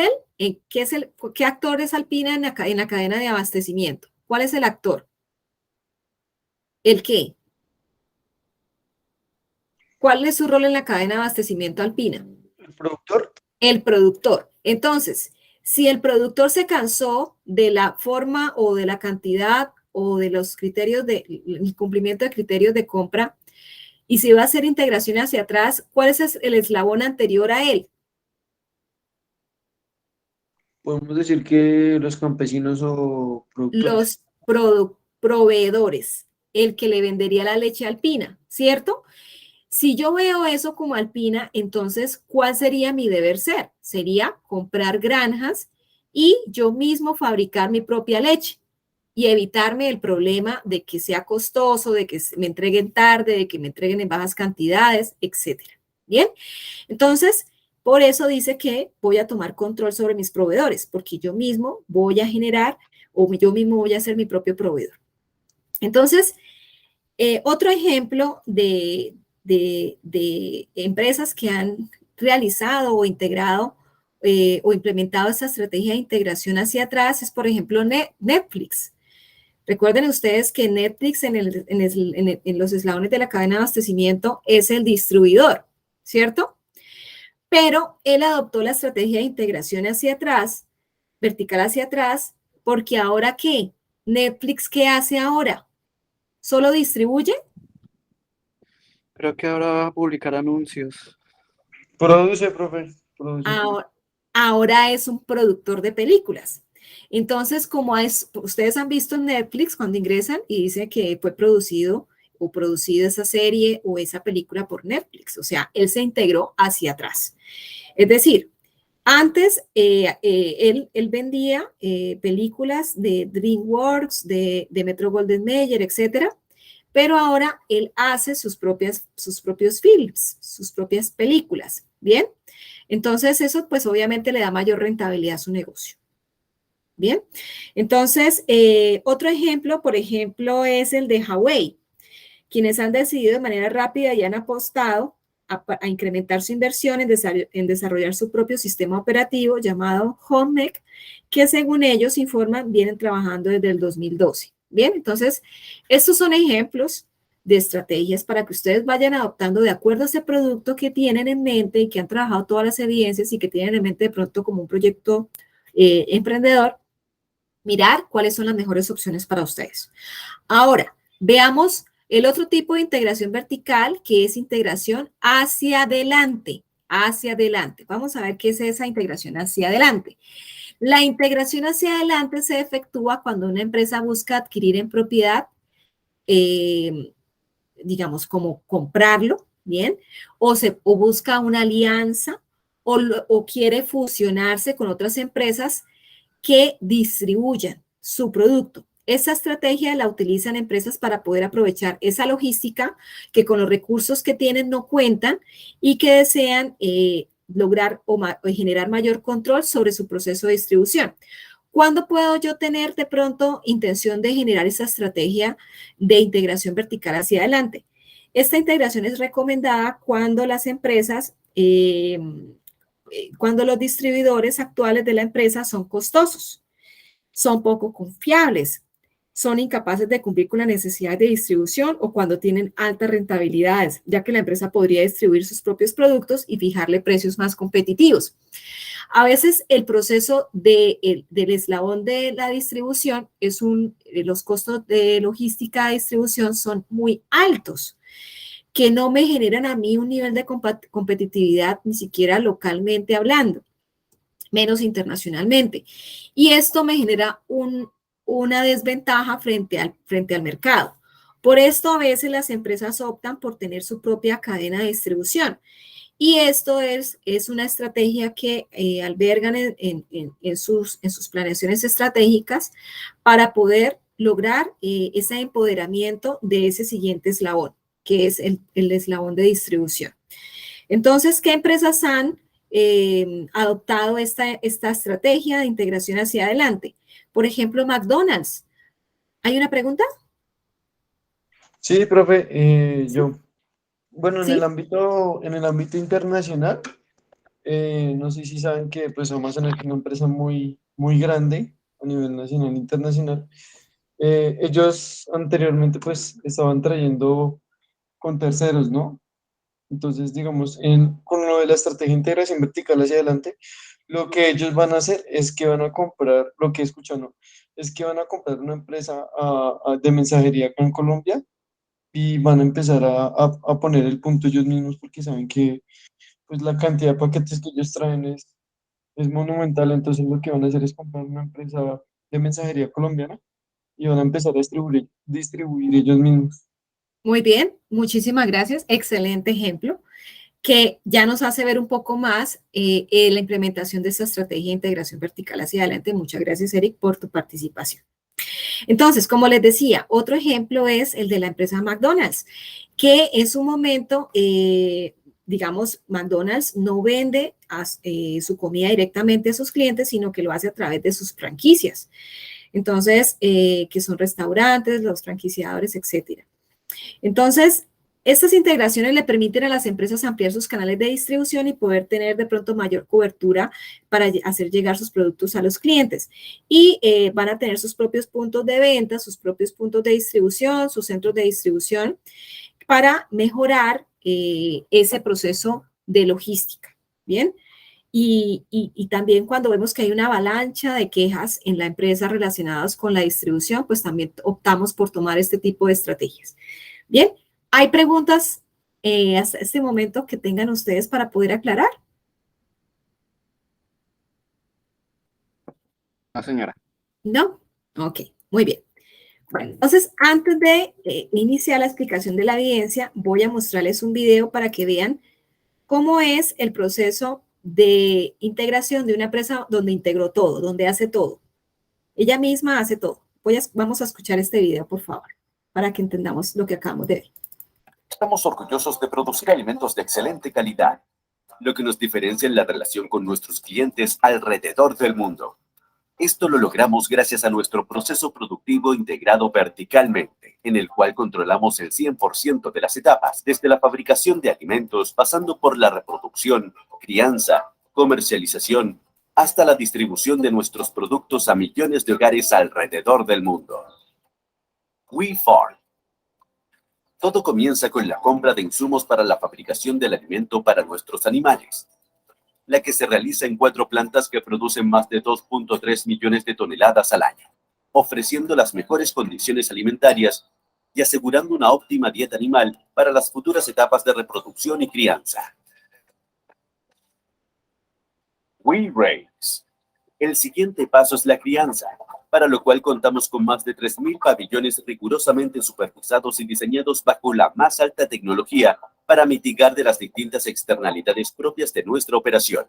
¿qué actor es Alpina en la cadena de abastecimiento? ¿Cuál es el actor? ¿El qué? ¿Cuál es su rol en la cadena de abastecimiento Alpina? El productor. El productor. Entonces, si el productor se cansó de la forma o de la cantidad o de los criterios el cumplimiento de criterios de compra y si va a hacer integración hacia atrás, ¿cuál es el eslabón anterior a él? Podemos decir que los campesinos o productores. Los proveedores, el que le vendería la leche a Alpina, ¿cierto? Si yo veo eso como Alpina, entonces, ¿cuál sería mi deber ser? Sería comprar granjas y yo mismo fabricar mi propia leche y evitarme el problema de que sea costoso, de que me entreguen tarde, de que me entreguen en bajas cantidades, etcétera. Bien, entonces, por eso dice que voy a tomar control sobre mis proveedores, porque yo mismo voy a generar o yo mismo voy a ser mi propio proveedor. Entonces, otro ejemplo de empresas que han realizado o integrado o implementado esta estrategia de integración hacia atrás es, por ejemplo, Netflix. Recuerden ustedes que Netflix en los eslabones de la cadena de abastecimiento es el distribuidor, ¿cierto? Pero él adoptó la estrategia de integración hacia atrás, vertical hacia atrás, porque ahora ¿qué? Netflix, ¿qué hace ahora? ¿Solo distribuye? Creo que ahora va a publicar anuncios. Produce, profe. Produce. Ahora es un productor de películas. Entonces, ustedes han visto en Netflix cuando ingresan y dice que fue producido o producida esa serie o esa película por Netflix. O sea, él se integró hacia atrás. Es decir, antes él vendía películas de DreamWorks, de Metro Goldwyn Mayer, etcétera, pero ahora él hace sus propios films, sus propias películas, ¿bien? Entonces eso pues obviamente le da mayor rentabilidad a su negocio. Bien, entonces, otro ejemplo, por ejemplo, es el de Huawei, quienes han decidido de manera rápida y han apostado a incrementar su inversión en desarrollar su propio sistema operativo llamado HomeMech, que según ellos informan, vienen trabajando desde el 2012. Bien, entonces, estos son ejemplos de estrategias para que ustedes vayan adoptando de acuerdo a ese producto que tienen en mente y que han trabajado todas las evidencias y que tienen en mente de pronto como un proyecto emprendedor, mirar cuáles son las mejores opciones para ustedes. Ahora, veamos el otro tipo de integración vertical, que es integración hacia adelante, hacia adelante. Vamos a ver qué es esa integración hacia adelante. La integración hacia adelante se efectúa cuando una empresa busca adquirir en propiedad, digamos, como comprarlo, ¿bien? O busca una alianza o quiere fusionarse con otras empresas que distribuyan su producto. Esa estrategia la utilizan empresas para poder aprovechar esa logística que con los recursos que tienen no cuentan y que desean lograr o generar mayor control sobre su proceso de distribución. ¿Cuándo puedo yo tener de pronto intención de generar esa estrategia de integración vertical hacia adelante? Esta integración es recomendada cuando las empresas, cuando los distribuidores actuales de la empresa son costosos, son poco confiables, son incapaces de cumplir con las necesidades de distribución o cuando tienen altas rentabilidades, ya que la empresa podría distribuir sus propios productos y fijarle precios más competitivos. A veces el proceso del eslabón de la distribución los costos de logística de distribución son muy altos, que no me generan a mí un nivel de competitividad ni siquiera localmente hablando, menos internacionalmente. Y esto me genera una desventaja frente al mercado. Por esto a veces las empresas optan por tener su propia cadena de distribución. Y esto es una estrategia que albergan en sus planeaciones estratégicas para poder lograr ese empoderamiento de ese siguiente eslabón, que es el eslabón de distribución. Entonces, ¿qué empresas han adoptado esta estrategia de integración hacia adelante? Por ejemplo, McDonald's. ¿Hay una pregunta? Sí, profe, ¿Sí? yo, bueno, ¿Sí? en el ámbito internacional, no sé si saben que pues Amazon es una empresa muy, muy grande a nivel nacional e internacional. Ellos anteriormente pues estaban trayendo con terceros, ¿no? Entonces, digamos, con lo de la estrategia de integración vertical hacia adelante, lo que ellos van a hacer es que van a comprar, lo que escuchan, ¿no? Es que van a comprar una empresa de mensajería acá en Colombia y van a empezar a poner el punto ellos mismos porque saben que pues la cantidad de paquetes que ellos traen es monumental. Entonces lo que van a hacer es comprar una empresa de mensajería colombiana y van a empezar a distribuir ellos mismos. Muy bien, muchísimas gracias. Excelente ejemplo, que ya nos hace ver un poco más la implementación de esta estrategia de integración vertical hacia adelante. Muchas gracias, Eric, por tu participación. Entonces, como les decía, otro ejemplo es el de la empresa McDonald's, que en su momento, digamos, McDonald's no vende su comida directamente a sus clientes, sino que lo hace a través de sus franquicias. Entonces, que son restaurantes, los franquiciadores, etcétera. Entonces, estas integraciones le permiten a las empresas ampliar sus canales de distribución y poder tener de pronto mayor cobertura para hacer llegar sus productos a los clientes. Y van a tener sus propios puntos de venta, sus propios puntos de distribución, sus centros de distribución para mejorar ese proceso de logística. ¿Bien? Y también cuando vemos que hay una avalancha de quejas en la empresa relacionadas con la distribución, pues también optamos por tomar este tipo de estrategias. Bien, ¿hay preguntas hasta este momento que tengan ustedes para poder aclarar? No, señora. ¿No? Ok, muy bien. Bueno, entonces, antes de iniciar la explicación de la evidencia, voy a mostrarles un video para que vean cómo es el proceso de integración de una empresa donde integró todo, donde hace todo. Ella misma hace todo. Vamos a escuchar este video, por favor, para que entendamos lo que acabamos de ver. Estamos orgullosos de producir alimentos de excelente calidad, lo que nos diferencia en la relación con nuestros clientes alrededor del mundo. Esto lo logramos gracias a nuestro proceso productivo integrado verticalmente, en el cual controlamos el 100% de las etapas, desde la fabricación de alimentos, pasando por la reproducción, crianza, comercialización, hasta la distribución de nuestros productos a millones de hogares alrededor del mundo. WeFarm. Todo comienza con la compra de insumos para la fabricación del alimento para nuestros animales, la que se realiza en 4 plantas que producen más de 2.3 millones de toneladas al año, ofreciendo las mejores condiciones alimentarias y asegurando una óptima dieta animal para las futuras etapas de reproducción y crianza. WeRaise. El siguiente paso es la crianza, para lo cual contamos con más de 3.000 pabellones rigurosamente supervisados y diseñados bajo la más alta tecnología para mitigar de las distintas externalidades propias de nuestra operación.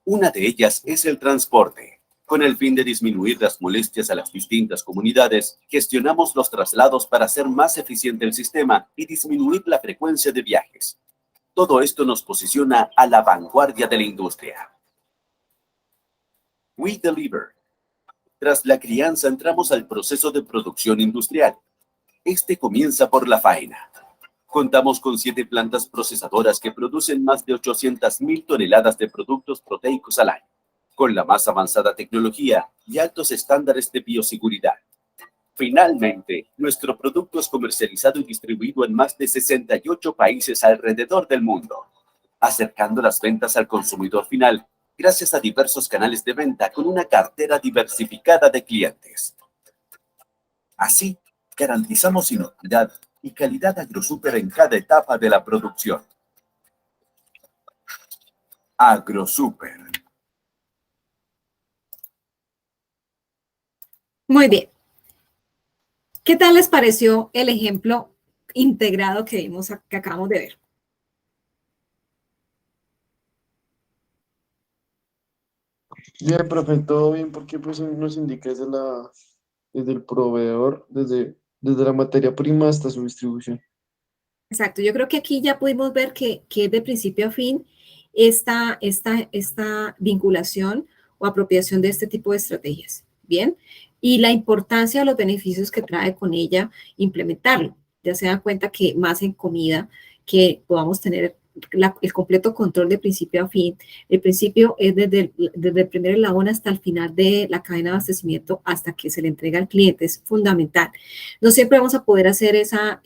Una de ellas es el transporte. Con el fin de disminuir las molestias a las distintas comunidades, gestionamos los traslados para hacer más eficiente el sistema y disminuir la frecuencia de viajes. Todo esto nos posiciona a la vanguardia de la industria. WeDeliver. Tras la crianza entramos al proceso de producción industrial. Este comienza por la faena. Contamos con 7 plantas procesadoras que producen más de 800.000 toneladas de productos proteicos al año, con la más avanzada tecnología y altos estándares de bioseguridad. Finalmente, nuestro producto es comercializado y distribuido en más de 68 países alrededor del mundo, acercando las ventas al consumidor final gracias a diversos canales de venta con una cartera diversificada de clientes. Así, garantizamos inocuidad y calidad AgroSuper en cada etapa de la producción. AgroSuper. Muy bien. ¿Qué tal les pareció el ejemplo integrado que que acabamos de ver? Bien, profe, todo bien, porque pues nos indica desde el proveedor, desde la materia prima hasta su distribución. Exacto, yo creo que aquí ya pudimos ver que es de principio a fin esta vinculación o apropiación de este tipo de estrategias, ¿bien? Y la importancia de los beneficios que trae con ella implementarlo. Ya se dan cuenta que más en comida, que podamos tener el completo control de principio a fin. El principio es desde el primer eslabón hasta el final de la cadena de abastecimiento hasta que se le entrega al cliente. Es fundamental. No siempre vamos a poder hacer esa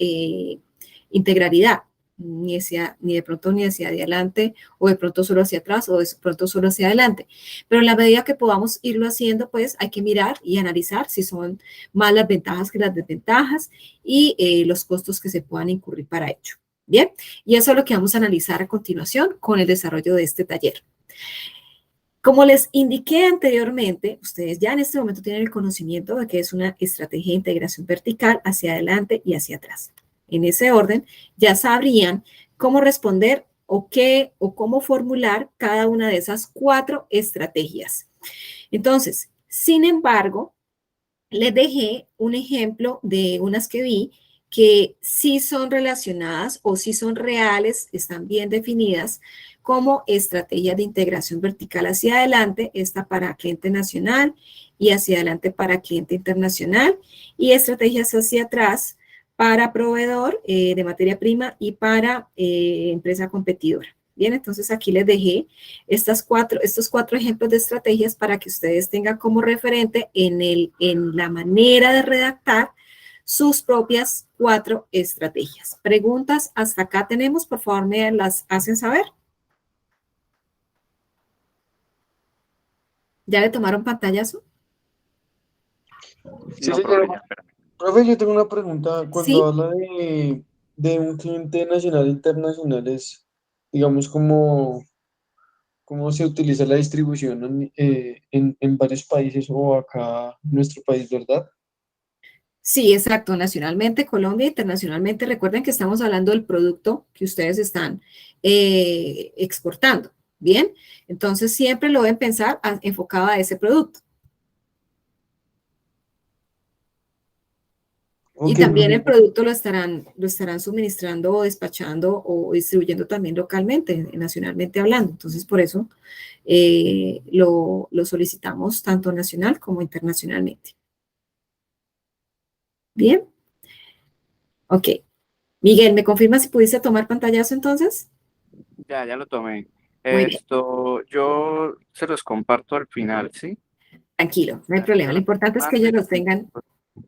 integralidad, ni de pronto ni hacia adelante, o de pronto solo hacia atrás, o de pronto solo hacia adelante. Pero en la medida que podamos irlo haciendo, pues hay que mirar y analizar si son más las ventajas que las desventajas y los costos que se puedan incurrir para ello. Bien, y eso es lo que vamos a analizar a continuación con el desarrollo de este taller. Como les indiqué anteriormente, ustedes ya en este momento tienen el conocimiento de que es una estrategia de integración vertical hacia adelante y hacia atrás. En ese orden, ya sabrían cómo responder o cómo formular cada una de esas 4 estrategias. Entonces, sin embargo, les dejé un ejemplo de unas que vi que sí son relacionadas o sí son reales, están bien definidas como estrategias de integración vertical hacia adelante, esta para cliente nacional y hacia adelante para cliente internacional, y estrategias hacia atrás para proveedor de materia prima y para empresa competidora. Bien, entonces aquí les dejé estos 4 ejemplos de estrategias para que ustedes tengan como referente en la manera de redactar sus propias 4 estrategias. ¿Preguntas hasta acá tenemos? Por favor, me las hacen saber. ¿Ya le tomaron pantallazo? Sí, No, señora. profe, ya, espérame. Profe, yo tengo una pregunta. Cuando Sí. habla de un cliente nacional e internacional, es, digamos, cómo se utiliza la distribución en varios países o acá en nuestro país, ¿verdad? Sí, exacto. Nacionalmente, Colombia, internacionalmente. Recuerden que estamos hablando del producto que ustedes están exportando. Bien, entonces siempre lo deben pensar enfocado a ese producto. Y Ok, también el profe. producto lo estarán suministrando o despachando o distribuyendo también localmente, nacionalmente hablando. Entonces, por eso lo solicitamos tanto nacional como internacionalmente. Bien, ok. Miguel, ¿me confirma si pudiste tomar pantallazo entonces? Ya lo tomé. Muy bien, Yo se los comparto al final, ¿sí? tranquilo, no hay problema. Lo importante es que ellos los tengan.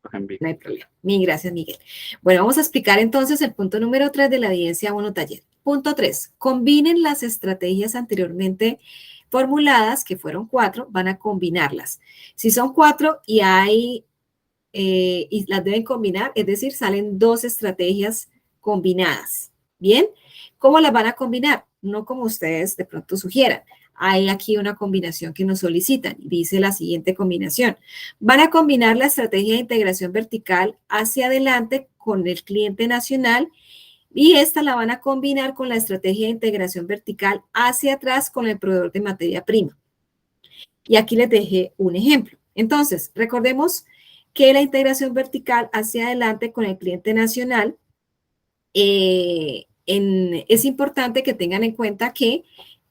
Los envío. No hay problema. Mil gracias, Miguel. Bueno, vamos a explicar entonces el punto número 3 de la evidencia 1 taller. Punto 3. Combinen las estrategias anteriormente formuladas, que fueron 4, van a combinarlas. Si son 4 y las deben combinar, es decir, salen 2 estrategias combinadas. ¿Bien? ¿Cómo las van a combinar? No como ustedes de pronto sugieran. Hay aquí una combinación que nos solicitan. Dice la siguiente combinación. Van a combinar la estrategia de integración vertical hacia adelante con el cliente nacional y esta la van a combinar con la estrategia de integración vertical hacia atrás con el proveedor de materia prima. Y aquí les dejé un ejemplo. Entonces, recordemos que la integración vertical hacia adelante con el cliente nacional es importante que tengan en cuenta que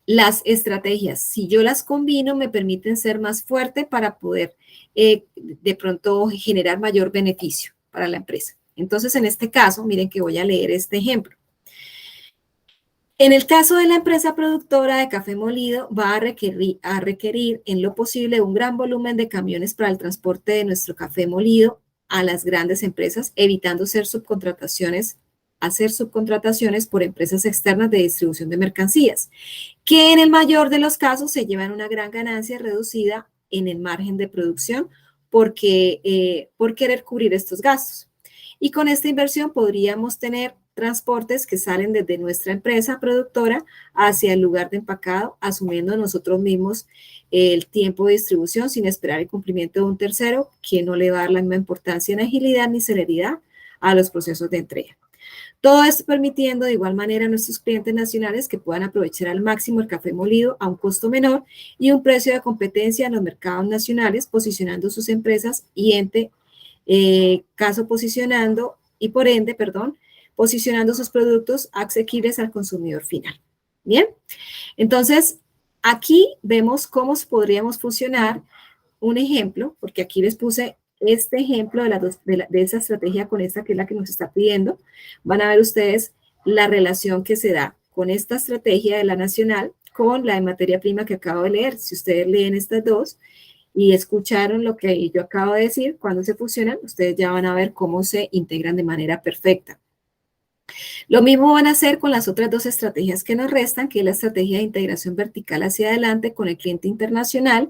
las estrategias, si yo las combino, me permiten ser más fuerte para poder de pronto generar mayor beneficio para la empresa. Entonces, en este caso, miren que voy a leer este ejemplo. En el caso de la empresa productora de café molido, va a requerir en lo posible un gran volumen de camiones para el transporte de nuestro café molido a las grandes empresas, evitando hacer subcontrataciones por empresas externas de distribución de mercancías, que en el mayor de los casos se llevan una gran ganancia reducida en el margen de producción por querer cubrir estos gastos. Y con esta inversión podríamos tener transportes que salen desde nuestra empresa productora hacia el lugar de empacado, asumiendo nosotros mismos el tiempo de distribución sin esperar el cumplimiento de un tercero que no le va a dar la misma importancia en agilidad ni celeridad a los procesos de entrega. Todo esto permitiendo de igual manera a nuestros clientes nacionales que puedan aprovechar al máximo el café molido a un costo menor y un precio de competencia en los mercados nacionales, posicionando sus empresas posicionando sus productos asequibles al consumidor final. Bien, entonces aquí vemos cómo podríamos fusionar un ejemplo, porque aquí les puse este ejemplo de esa estrategia con esta que es la que nos está pidiendo. Van a ver ustedes la relación que se da con esta estrategia de la nacional con la de materia prima que acabo de leer. Si ustedes leen estas dos y escucharon lo que yo acabo de decir, cuando se fusionan, ustedes ya van a ver cómo se integran de manera perfecta. Lo mismo van a hacer con las otras 2 estrategias que nos restan, que es la estrategia de integración vertical hacia adelante con el cliente internacional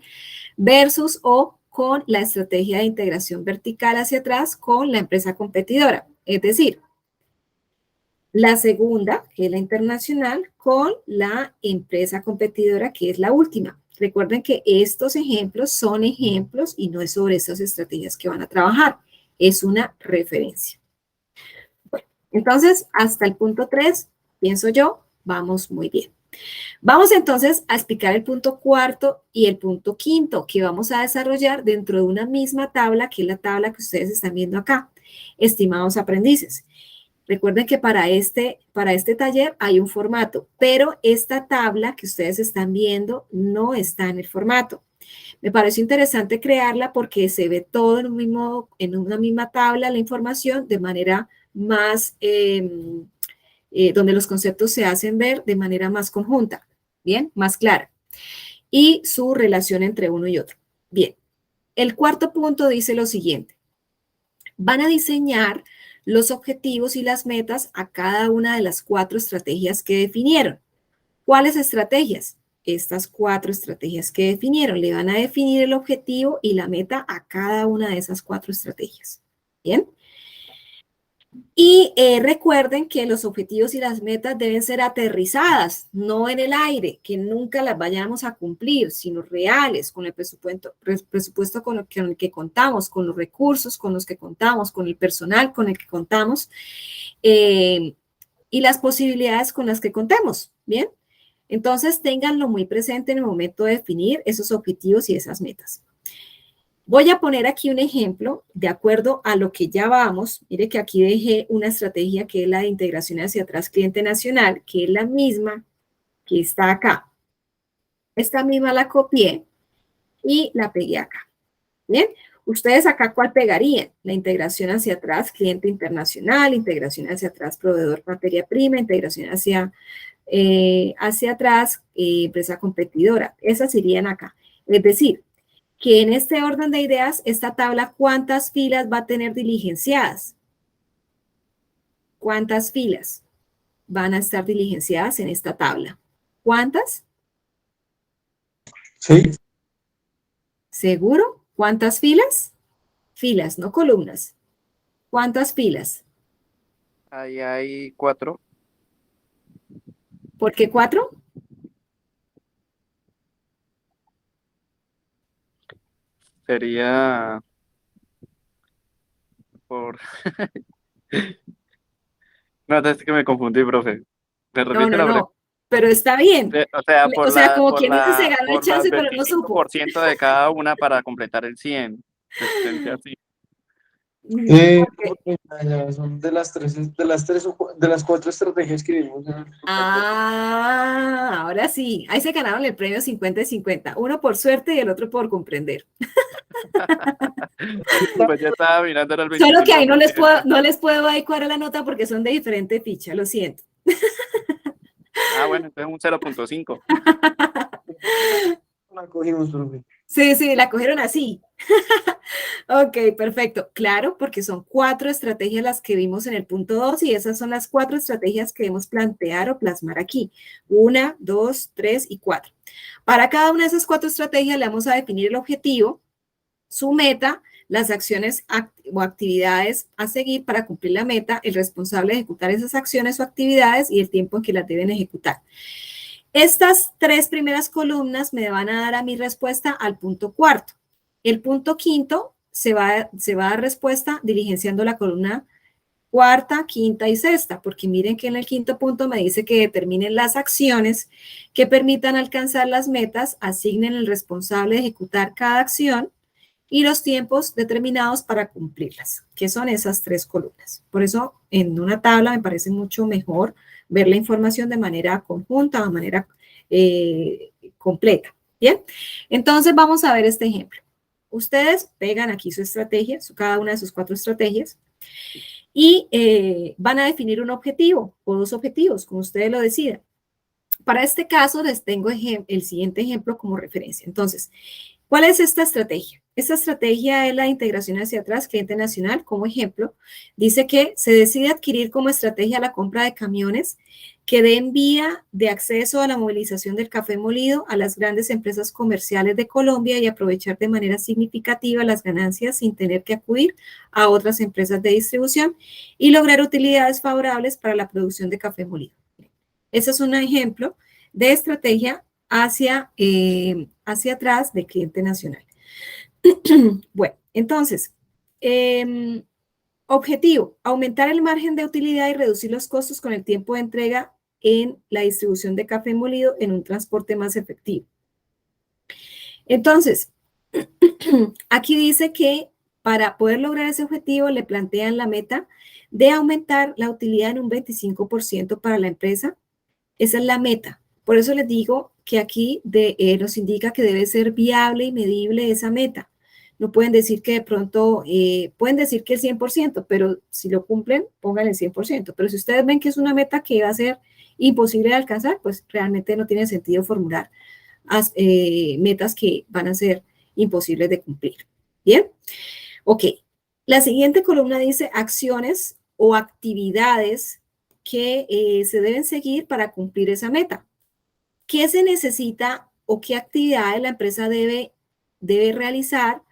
versus o con la estrategia de integración vertical hacia atrás con la empresa competidora. Es decir, la segunda, que es la internacional, con la empresa competidora, que es la última. Recuerden que estos ejemplos son ejemplos y no es sobre esas estrategias que van a trabajar. Es una referencia. Bueno, entonces, hasta el punto 3, pienso yo, vamos muy bien. Vamos entonces a explicar el punto 4 y el punto 5 que vamos a desarrollar dentro de una misma tabla, que es la tabla que ustedes están viendo acá, estimados aprendices. Recuerden que para este taller hay un formato, pero esta tabla que ustedes están viendo no está en el formato. Me pareció interesante crearla porque se ve todo en una misma tabla, la información, de manera más, donde los conceptos se hacen ver de manera más conjunta, bien, más clara, y su relación entre uno y otro. Bien, el cuarto punto dice lo siguiente. Van a diseñar los objetivos y las metas a cada una de las 4 estrategias que definieron. ¿Cuáles estrategias? Estas 4 estrategias que definieron. Le van a definir el objetivo y la meta a cada una de esas 4 estrategias. ¿Bien? Y recuerden que los objetivos y las metas deben ser aterrizadas, no en el aire, que nunca las vayamos a cumplir, sino reales, con el presupuesto con el que contamos, con los recursos con los que contamos, con el personal con el que contamos y las posibilidades con las que contemos, ¿bien? Entonces, ténganlo muy presente en el momento de definir esos objetivos y esas metas. Voy a poner aquí un ejemplo de acuerdo a lo que ya vamos. Mire que aquí dejé una estrategia que es la de integración hacia atrás cliente nacional, que es la misma que está acá. Esta misma la copié y la pegué acá. Bien, ustedes acá ¿cuál pegarían? La integración hacia atrás cliente internacional, integración hacia atrás proveedor materia prima, integración hacia atrás empresa competidora. Esas irían acá. Es decir, que en este orden de ideas, esta tabla, ¿cuántas filas va a tener diligenciadas? ¿Cuántas filas van a estar diligenciadas en esta tabla? ¿Cuántas? Sí. ¿Seguro? ¿Cuántas filas? Filas, no columnas. ¿Cuántas filas? Ahí hay 4. ¿Por qué 4? Sería por... No, es que me confundí, profe. ¿Me No, repite no, la pregunta? no. Pero está bien. O sea, O sea, como quien dice, se ganó el por las chance, pero no supo. 25% de cada una para completar el 100. Existencia así. Ok. Ya son de las cuatro estrategias que vimos. Ah, ahora sí. Ahí se ganaron el premio 50 y 50. Uno por suerte y el otro por comprender. Pues ya estaba mirando, era el Solo que ahí no les 25%. puedo adecuar la nota porque son de diferente ficha, lo siento. Ah, bueno, entonces un 0.5. La cogimos, profe. Sí, la cogieron así. Ok, perfecto. Claro, porque son 4 estrategias las que vimos en el punto 2 y esas son las 4 estrategias que debemos plantear o plasmar aquí. 1, 2, 3 y 4. Para cada una de esas 4 estrategias le vamos a definir el objetivo, su meta, las acciones o actividades a seguir para cumplir la meta, el responsable de ejecutar esas acciones o actividades y el tiempo en que las deben ejecutar. Estas 3 primeras columnas me van a dar a mi respuesta al punto 4. El punto 5 se va a dar respuesta diligenciando la columna 4ª, 5ª y 6ª, porque miren que en el 5º punto me dice que determinen las acciones que permitan alcanzar las metas, asignen el responsable de ejecutar cada acción y los tiempos determinados para cumplirlas, que son esas 3 columnas. Por eso, en una tabla me parece mucho mejor ver la información de manera conjunta, de manera completa. ¿Bien? Entonces, vamos a ver este ejemplo. Ustedes pegan aquí su estrategia, cada una de sus 4 estrategias, y van a definir un objetivo o 2 objetivos, como ustedes lo decidan. Para este caso, les tengo el siguiente ejemplo como referencia. Entonces, ¿cuál es esta estrategia? Esta estrategia es la integración hacia atrás, cliente nacional. Como ejemplo, dice que se decide adquirir como estrategia la compra de camiones que den vía de acceso a la movilización del café molido a las grandes empresas comerciales de Colombia y aprovechar de manera significativa las ganancias sin tener que acudir a otras empresas de distribución y lograr utilidades favorables para la producción de café molido. Ese es un ejemplo de estrategia hacia atrás de cliente nacional. Bueno, entonces, objetivo, aumentar el margen de utilidad y reducir los costos con el tiempo de entrega en la distribución de café molido en un transporte más efectivo. Entonces, aquí dice que para poder lograr ese objetivo le plantean la meta de aumentar la utilidad en un 25% para la empresa. Esa es la meta. Por eso les digo que aquí nos indica que debe ser viable y medible esa meta. No pueden decir que de pronto, pueden decir que el 100%, pero si lo cumplen, pongan el 100%. Pero si ustedes ven que es una meta que va a ser imposible de alcanzar, pues realmente no tiene sentido formular metas que van a ser imposibles de cumplir. ¿Bien? Ok. La siguiente columna dice acciones o actividades que se deben seguir para cumplir esa meta. ¿Qué se necesita o qué actividades la empresa debe realizar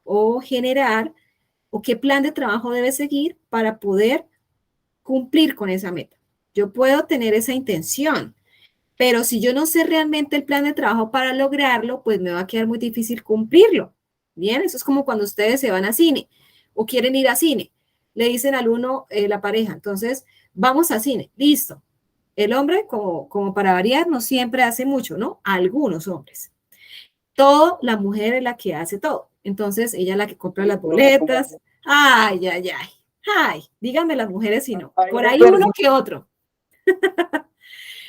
o generar o qué plan de trabajo debe seguir para poder cumplir con esa meta? Yo puedo tener esa intención, pero si yo no sé realmente el plan de trabajo para lograrlo, pues me va a quedar muy difícil cumplirlo. Bien, eso es como cuando ustedes se van a cine o quieren ir a cine. Le dicen al uno, la pareja, entonces, vamos a cine, listo. El hombre, como para variar, no siempre hace mucho, ¿no? Algunos hombres. Todo, la mujer es la que hace todo. Entonces, ella es la que compra las boletas. Ay, ay, ay. Ay, díganme las mujeres si no. Por ahí uno que otro.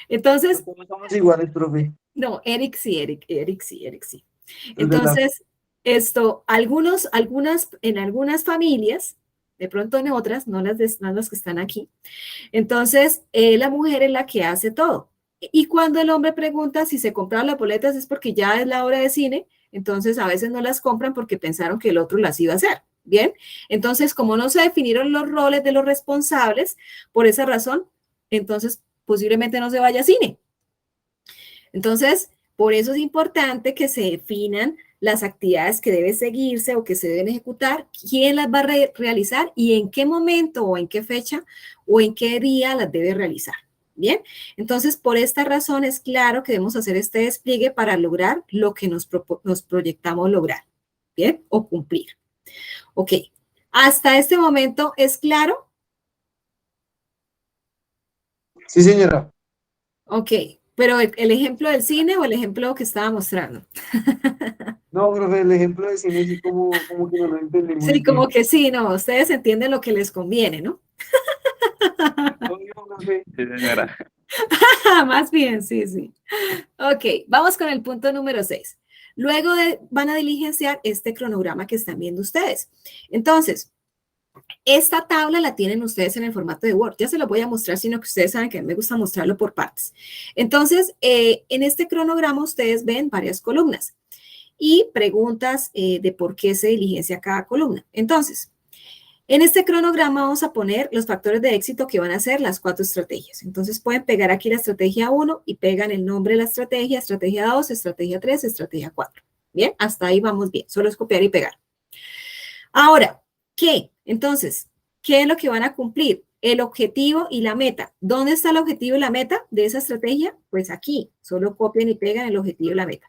Entonces, Todos somos iguales, profe. no, Eric sí, Eric sí. Es verdad. Entonces, en algunas familias, de pronto en otras, no las que están aquí, entonces la mujer es la que hace todo. Y cuando el hombre pregunta si se compraron las boletas es porque ya es la hora de cine, entonces a veces no las compran porque pensaron que el otro las iba a hacer. Bien, entonces como no se definieron los roles de los responsables, por esa razón, entonces posiblemente no se vaya a cine. Entonces, por eso es importante que se definan las actividades que deben seguirse o que se deben ejecutar, quién las va a realizar y en qué momento o en qué fecha o en qué día las debe realizar. Bien, entonces por esta razón es claro que debemos hacer este despliegue para lograr lo que nos proyectamos lograr, ¿bien? O cumplir. Ok, hasta este momento, ¿es claro? Sí, señora. Ok, pero el ejemplo del cine o el ejemplo que estaba mostrando. No, profe, el ejemplo de cine sí como que no lo entendí muy Sí, como bien. que sí, no, ustedes entienden lo que les conviene, ¿no? Obvio, profe. Sí, señora. Más bien, sí, sí. Ok, vamos con el punto número 6. Luego van a diligenciar este cronograma que están viendo ustedes. Entonces, esta tabla la tienen ustedes en el formato de Word. Ya se lo voy a mostrar, sino que ustedes saben que a mí me gusta mostrarlo por partes. Entonces, en este cronograma ustedes ven varias columnas y preguntas de por qué se diligencia cada columna. Entonces, en este cronograma vamos a poner los factores de éxito que van a ser las 4 estrategias. Entonces pueden pegar aquí la estrategia 1 y pegan el nombre de la estrategia 2, estrategia 3, estrategia 4. Bien, hasta ahí vamos bien. Solo es copiar y pegar. Ahora, ¿qué? Entonces, ¿qué es lo que van a cumplir? El objetivo y la meta. ¿Dónde está el objetivo y la meta de esa estrategia? Pues aquí. Solo copian y pegan el objetivo y la meta.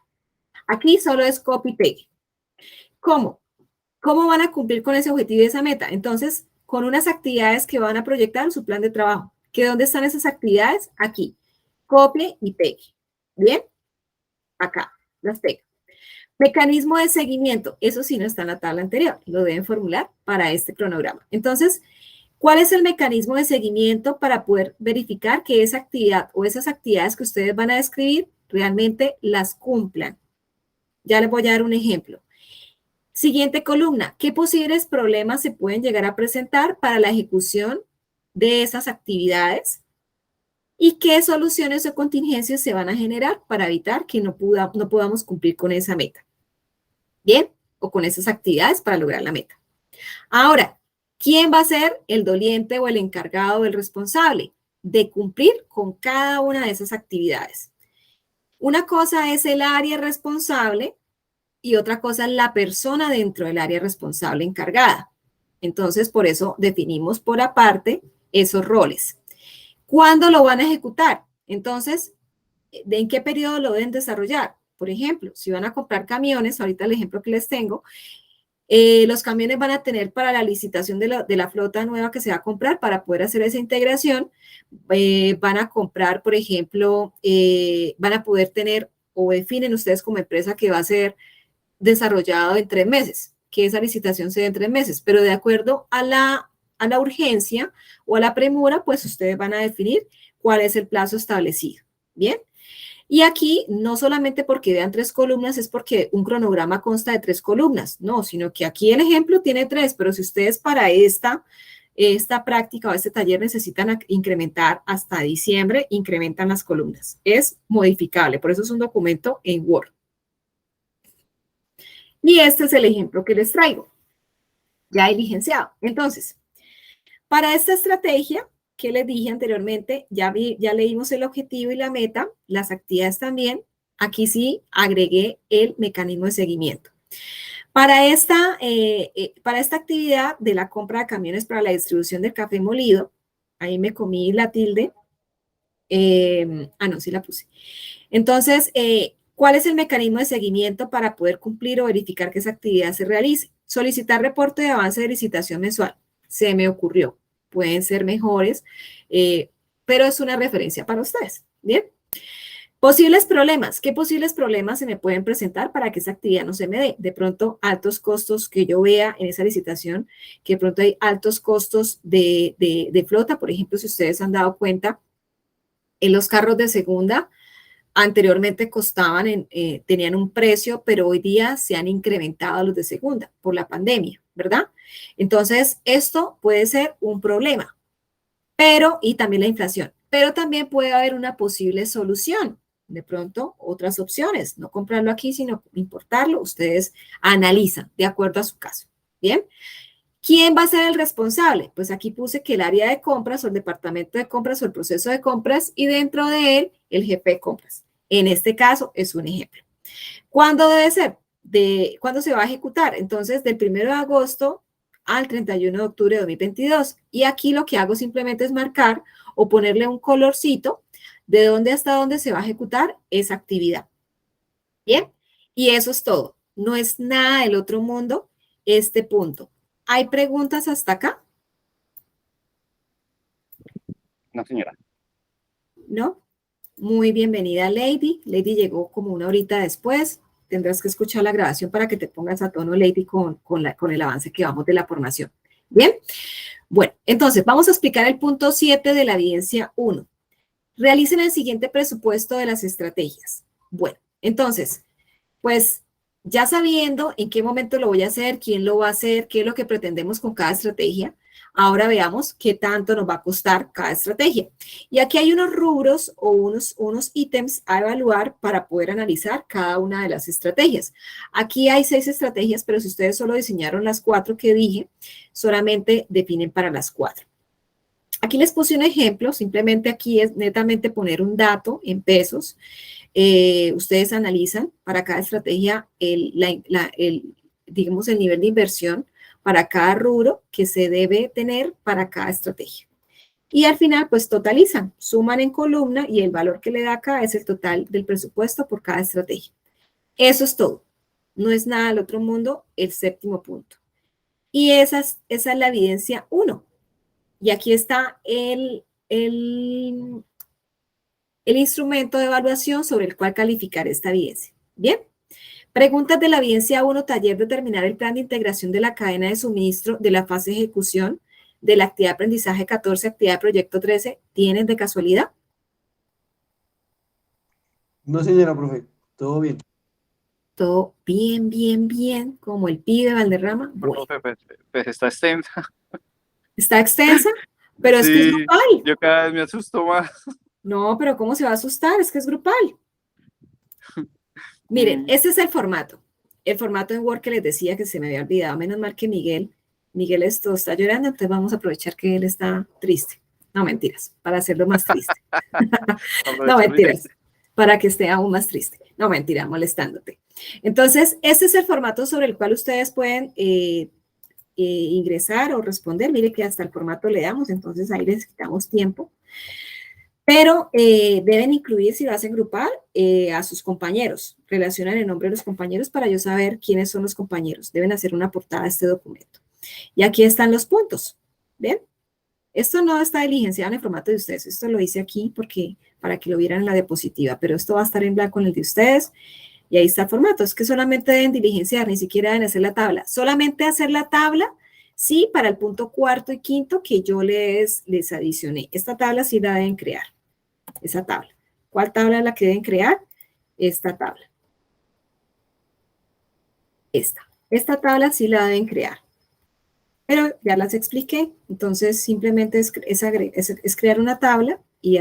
Aquí solo es copy y pegue. ¿Cómo? ¿Cómo van a cumplir con ese objetivo y esa meta? Entonces, con unas actividades que van a proyectar en su plan de trabajo. ¿Que dónde están esas actividades? Aquí. Copie y pegue. ¿Bien? Acá. Las pego. Mecanismo de seguimiento. Eso sí no está en la tabla anterior. Lo deben formular para este cronograma. Entonces, ¿cuál es el mecanismo de seguimiento para poder verificar que esa actividad o esas actividades que ustedes van a describir realmente las cumplan? Ya les voy a dar un ejemplo. Siguiente columna, ¿qué posibles problemas se pueden llegar a presentar para la ejecución de esas actividades? ¿Y qué soluciones o contingencias se van a generar para evitar que no podamos cumplir con esa meta? ¿Bien? O con esas actividades para lograr la meta. Ahora, ¿quién va a ser el doliente o el encargado o el responsable de cumplir con cada una de esas actividades? Una cosa es el área responsable y otra cosa es la persona dentro del área responsable encargada. Entonces, por eso definimos por aparte esos roles. ¿Cuándo lo van a ejecutar? Entonces, ¿en qué periodo lo deben desarrollar? Por ejemplo, si van a comprar camiones, ahorita el ejemplo que les tengo, los camiones van a tener para la licitación de la flota nueva que se va a comprar para poder hacer esa integración, van a comprar, por ejemplo, van a poder tener o definen ustedes como empresa que va a ser desarrollado en 3 meses, que esa licitación se dé en 3 meses, pero de acuerdo a la urgencia o a la premura, pues ustedes van a definir cuál es el plazo establecido. ¿Bien? Y aquí, no solamente porque vean 3 columnas, es porque un cronograma consta de 3 columnas, no, sino que aquí el ejemplo tiene 3, pero si ustedes para esta práctica o este taller necesitan incrementar hasta diciembre, incrementan las columnas. Es modificable, por eso es un documento en Word. Y este es el ejemplo que les traigo, ya diligenciado. Entonces, para esta estrategia que les dije anteriormente, ya leímos el objetivo y la meta, las actividades también. Aquí sí agregué el mecanismo de seguimiento. Para esta actividad de la compra de camiones para la distribución del café molido, ahí me comí la tilde. No, sí la puse. Entonces, ¿cuál es el mecanismo de seguimiento para poder cumplir o verificar que esa actividad se realice? Solicitar reporte de avance de licitación mensual. Se me ocurrió. Pueden ser mejores, pero es una referencia para ustedes. Bien. Posibles problemas. ¿Qué posibles problemas se me pueden presentar para que esa actividad no se me dé? De pronto, altos costos que yo vea en esa licitación, que de pronto hay altos costos de flota. Por ejemplo, si ustedes han dado cuenta, en los carros de segunda, anteriormente tenían un precio, pero hoy día se han incrementado los de segunda por la pandemia, ¿verdad? Entonces, esto puede ser un problema, y también la inflación, pero también puede haber una posible solución. De pronto, otras opciones, no comprarlo aquí, sino importarlo. Ustedes analizan de acuerdo a su caso. Bien. ¿Quién va a ser el responsable? Pues aquí puse que el área de compras o el departamento de compras o el proceso de compras y dentro de él el jefe de compras. En este caso es un ejemplo. ¿Cuándo debe ser? ¿Cuándo se va a ejecutar? Entonces, del 1 de agosto al 31 de octubre de 2022. Y aquí lo que hago simplemente es marcar o ponerle un colorcito de dónde hasta dónde se va a ejecutar esa actividad. Bien, y eso es todo. No es nada del otro mundo este punto. ¿Hay preguntas hasta acá? No, señora. ¿No? Muy bienvenida, Lady. Lady llegó como una horita después. Tendrás que escuchar la grabación para que te pongas a tono, Lady, con el avance que vamos de la formación. Bien. Bueno, entonces vamos a explicar el punto 7 de la evidencia 1. Realicen el siguiente presupuesto de las estrategias. Bueno, entonces, pues ya sabiendo en qué momento lo voy a hacer, quién lo va a hacer, qué es lo que pretendemos con cada estrategia, ahora veamos qué tanto nos va a costar cada estrategia. Y aquí hay unos rubros o unos ítems a evaluar para poder analizar cada una de las estrategias. Aquí hay 6 estrategias, pero si ustedes solo diseñaron las 4 que dije, solamente definen para las 4. Aquí les puse un ejemplo, simplemente aquí es netamente poner un dato en pesos. Ustedes analizan para cada estrategia digamos, el nivel de inversión para cada rubro que se debe tener para cada estrategia. Y al final, pues totalizan, suman en columna y el valor que le da acá es el total del presupuesto por cada estrategia. Eso es todo. No es nada del otro mundo, el 7º punto. Y esa es la evidencia 1. Y aquí está el instrumento de evaluación sobre el cual calificar esta evidencia. Bien. Preguntas de la evidencia 1, taller determinar el plan de integración de la cadena de suministro de la fase de ejecución de la actividad de aprendizaje 14, actividad de proyecto 13. ¿Tienen de casualidad? No, señora profe, todo bien. Todo bien, bien, bien, como el pibe Valderrama. Bueno, Profe, pues está extensa. está extensa, pero es que es Sí, grupal. yo cada vez me asusto más. No, pero ¿cómo se va a asustar? Es que es grupal. Miren, este es el formato. El formato en Word que les decía que se me había olvidado. Menos mal que Miguel esto está llorando, entonces vamos a aprovechar que él está triste. No, mentiras, para hacerlo más triste. No, mentiras, para que esté aún más triste. No, mentira, molestándote. Entonces, este es el formato sobre el cual ustedes pueden ingresar o responder. Mire que hasta el formato le damos, entonces ahí les quitamos tiempo. Pero deben incluir, si lo hacen grupal, a sus compañeros. Relacionan el nombre de los compañeros para yo saber quiénes son los compañeros. Deben hacer una portada a este documento. Y aquí están los puntos. ¿Ven? Esto no está diligenciado en el formato de ustedes. Esto lo hice aquí para que lo vieran en la diapositiva. Pero esto va a estar en blanco en el de ustedes. Y ahí está el formato. Es que solamente deben diligenciar, ni siquiera deben hacer la tabla. Solamente hacer la tabla, sí, para el punto 4 y 5 que yo les adicioné. Esta tabla sí la deben crear. Esa tabla. ¿Cuál tabla es la que deben crear? Esta tabla. Esta tabla sí la deben crear. Pero ya las expliqué. Entonces, simplemente es crear una tabla y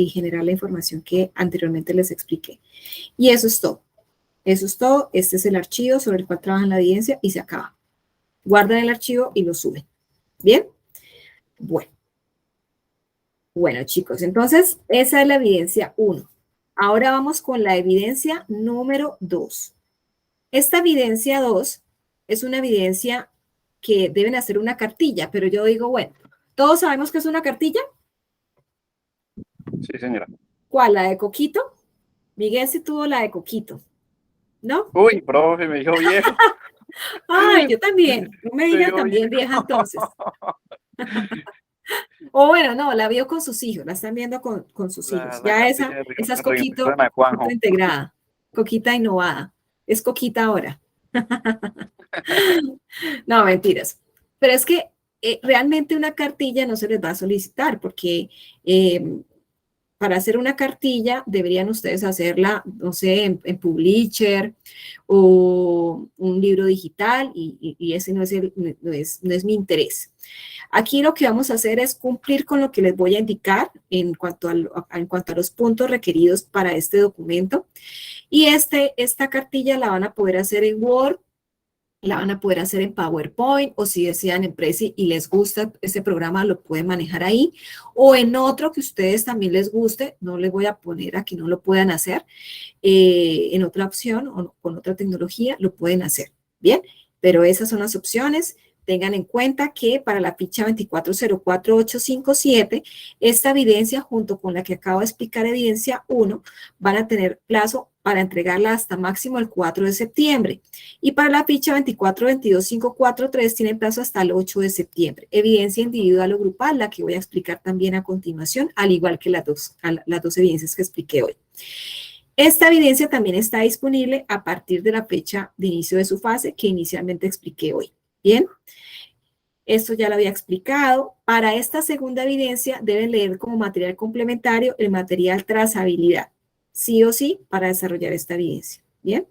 generar la información que anteriormente les expliqué. Y eso es todo. Eso es todo. Este es el archivo sobre el cual trabajan la evidencia y se acaba. Guardan el archivo y lo suben. ¿Bien? Bueno, chicos, entonces esa es la evidencia 1. Ahora vamos con la evidencia número 2. Esta evidencia 2 es una evidencia que deben hacer una cartilla, pero yo digo, bueno, ¿todos sabemos qué es una cartilla? Sí, señora. ¿Cuál? ¿La de Coquito? Miguel sí tuvo la de Coquito, ¿no? Uy, profe, me dijo viejo. Ay, yo también. No me digan digo también viejo. vieja entonces. O bueno, no, la vio con sus hijos, la están viendo con sus hijos. La Ya cartilla esa es de Coquito, de Juanjo. Coquito integrada, Coquita innovada. Es Coquita ahora. No, mentiras. Pero es que realmente una cartilla no se les va a solicitar porque para hacer una cartilla deberían ustedes hacerla, no sé, en Publisher o un libro digital y ese no es mi interés. Aquí lo que vamos a hacer es cumplir con lo que les voy a indicar en cuanto a los puntos requeridos para este documento. Y esta cartilla la van a poder hacer en Word, la van a poder hacer en PowerPoint o si desean en Prezi y les gusta este programa, lo pueden manejar ahí o en otro que ustedes también les guste. No les voy a poner a que no lo puedan hacer. En otra opción o con otra tecnología lo pueden hacer. Bien, pero esas son las opciones. Tengan en cuenta que para la ficha 2404857, esta evidencia junto con la que acabo de explicar, evidencia 1, van a tener plazo para entregarla hasta máximo el 4 de septiembre. Y para la ficha 2422543 tienen plazo hasta el 8 de septiembre. Evidencia individual o grupal, la que voy a explicar también a continuación, al igual que las dos evidencias que expliqué hoy. Esta evidencia también está disponible a partir de la fecha de inicio de su fase que inicialmente expliqué hoy. Bien, esto ya lo había explicado. Para esta segunda evidencia deben leer como material complementario el material trazabilidad, sí o sí, para desarrollar esta evidencia. Bien.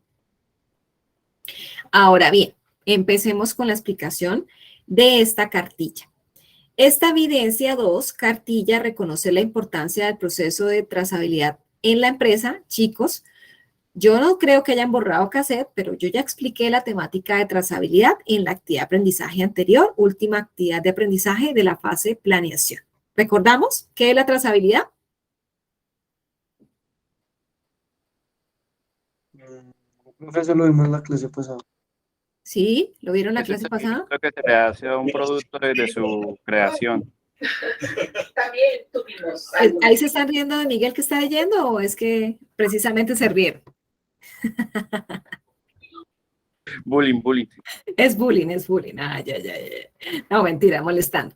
Ahora bien, empecemos con la explicación de esta cartilla. Esta evidencia 2, cartilla, reconoce la importancia del proceso de trazabilidad en la empresa. Chicos, yo no creo que hayan borrado cassette, pero yo ya expliqué la temática de trazabilidad en la actividad de aprendizaje anterior, última actividad de aprendizaje de la fase planeación. ¿Recordamos qué es la trazabilidad? Eso lo vimos en la clase pasada. ¿Sí? ¿Lo vieron la Ese clase pasada? seguimiento que se le hace a un producto desde su creación. También tuvimos. ¿Ahí se están riendo de Miguel que está leyendo o es que precisamente se rieron? Bullying, bullying. Es bullying, es bullying. Ah, ya. No, mentira, molestando.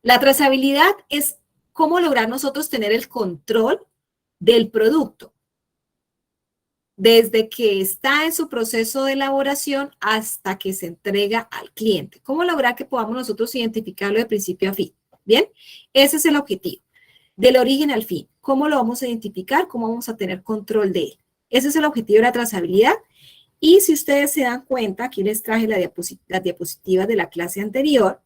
La trazabilidad es cómo lograr nosotros tener el control del producto desde que está en su proceso de elaboración hasta que se entrega al cliente. ¿Cómo lograr que podamos nosotros identificarlo de principio a fin? Bien, ese es el objetivo, del origen al fin. ¿Cómo lo vamos a identificar? ¿Cómo vamos a tener control de él? Ese es el objetivo de la trazabilidad. Y si ustedes se dan cuenta, aquí les traje las diapositivas de la clase anterior.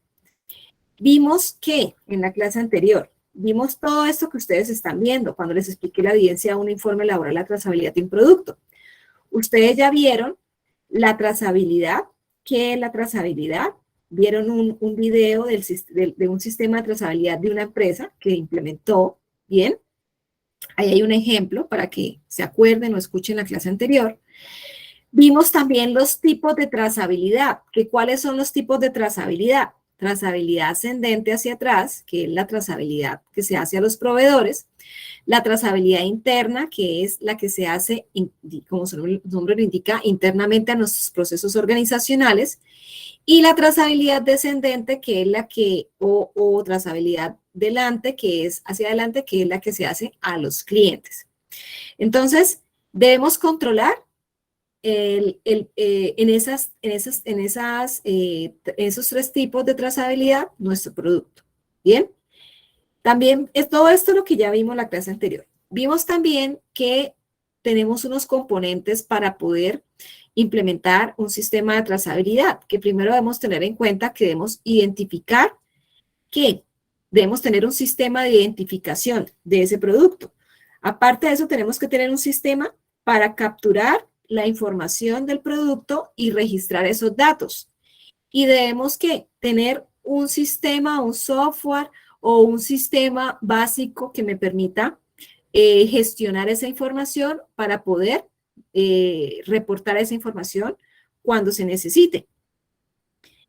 Vimos que en la clase anterior, vimos todo esto que ustedes están viendo cuando les expliqué la evidencia de un informe laboral, la trazabilidad de un producto. Ustedes ya vieron la trazabilidad. ¿Qué es la trazabilidad? Vieron un video de un sistema de trazabilidad de una empresa que implementó. Bien, ahí hay un ejemplo para que se acuerden o escuchen la clase anterior. Vimos también los tipos de trazabilidad. ¿Cuáles son los tipos de trazabilidad? Trazabilidad ascendente hacia atrás, que es la trazabilidad que se hace a los proveedores. La trazabilidad interna, que es la que se hace, como su nombre lo indica, internamente a nuestros procesos organizacionales. Y la trazabilidad descendente, que es la que, o trazabilidad delante, que es hacia adelante, que es la que se hace a los clientes. Entonces, debemos controlar en esos tres tipos de trazabilidad nuestro producto. Bien, también es todo esto lo que ya vimos en la clase anterior. Vimos también que tenemos unos componentes para poder implementar un sistema de trazabilidad, que primero debemos tener en cuenta que debemos identificar que debemos tener un sistema de identificación de ese producto. Aparte de eso, tenemos que tener un sistema para capturar la información del producto y registrar esos datos. Y debemos que tener un sistema, un software o un sistema básico que me permita gestionar esa información para poder reportar esa información cuando se necesite.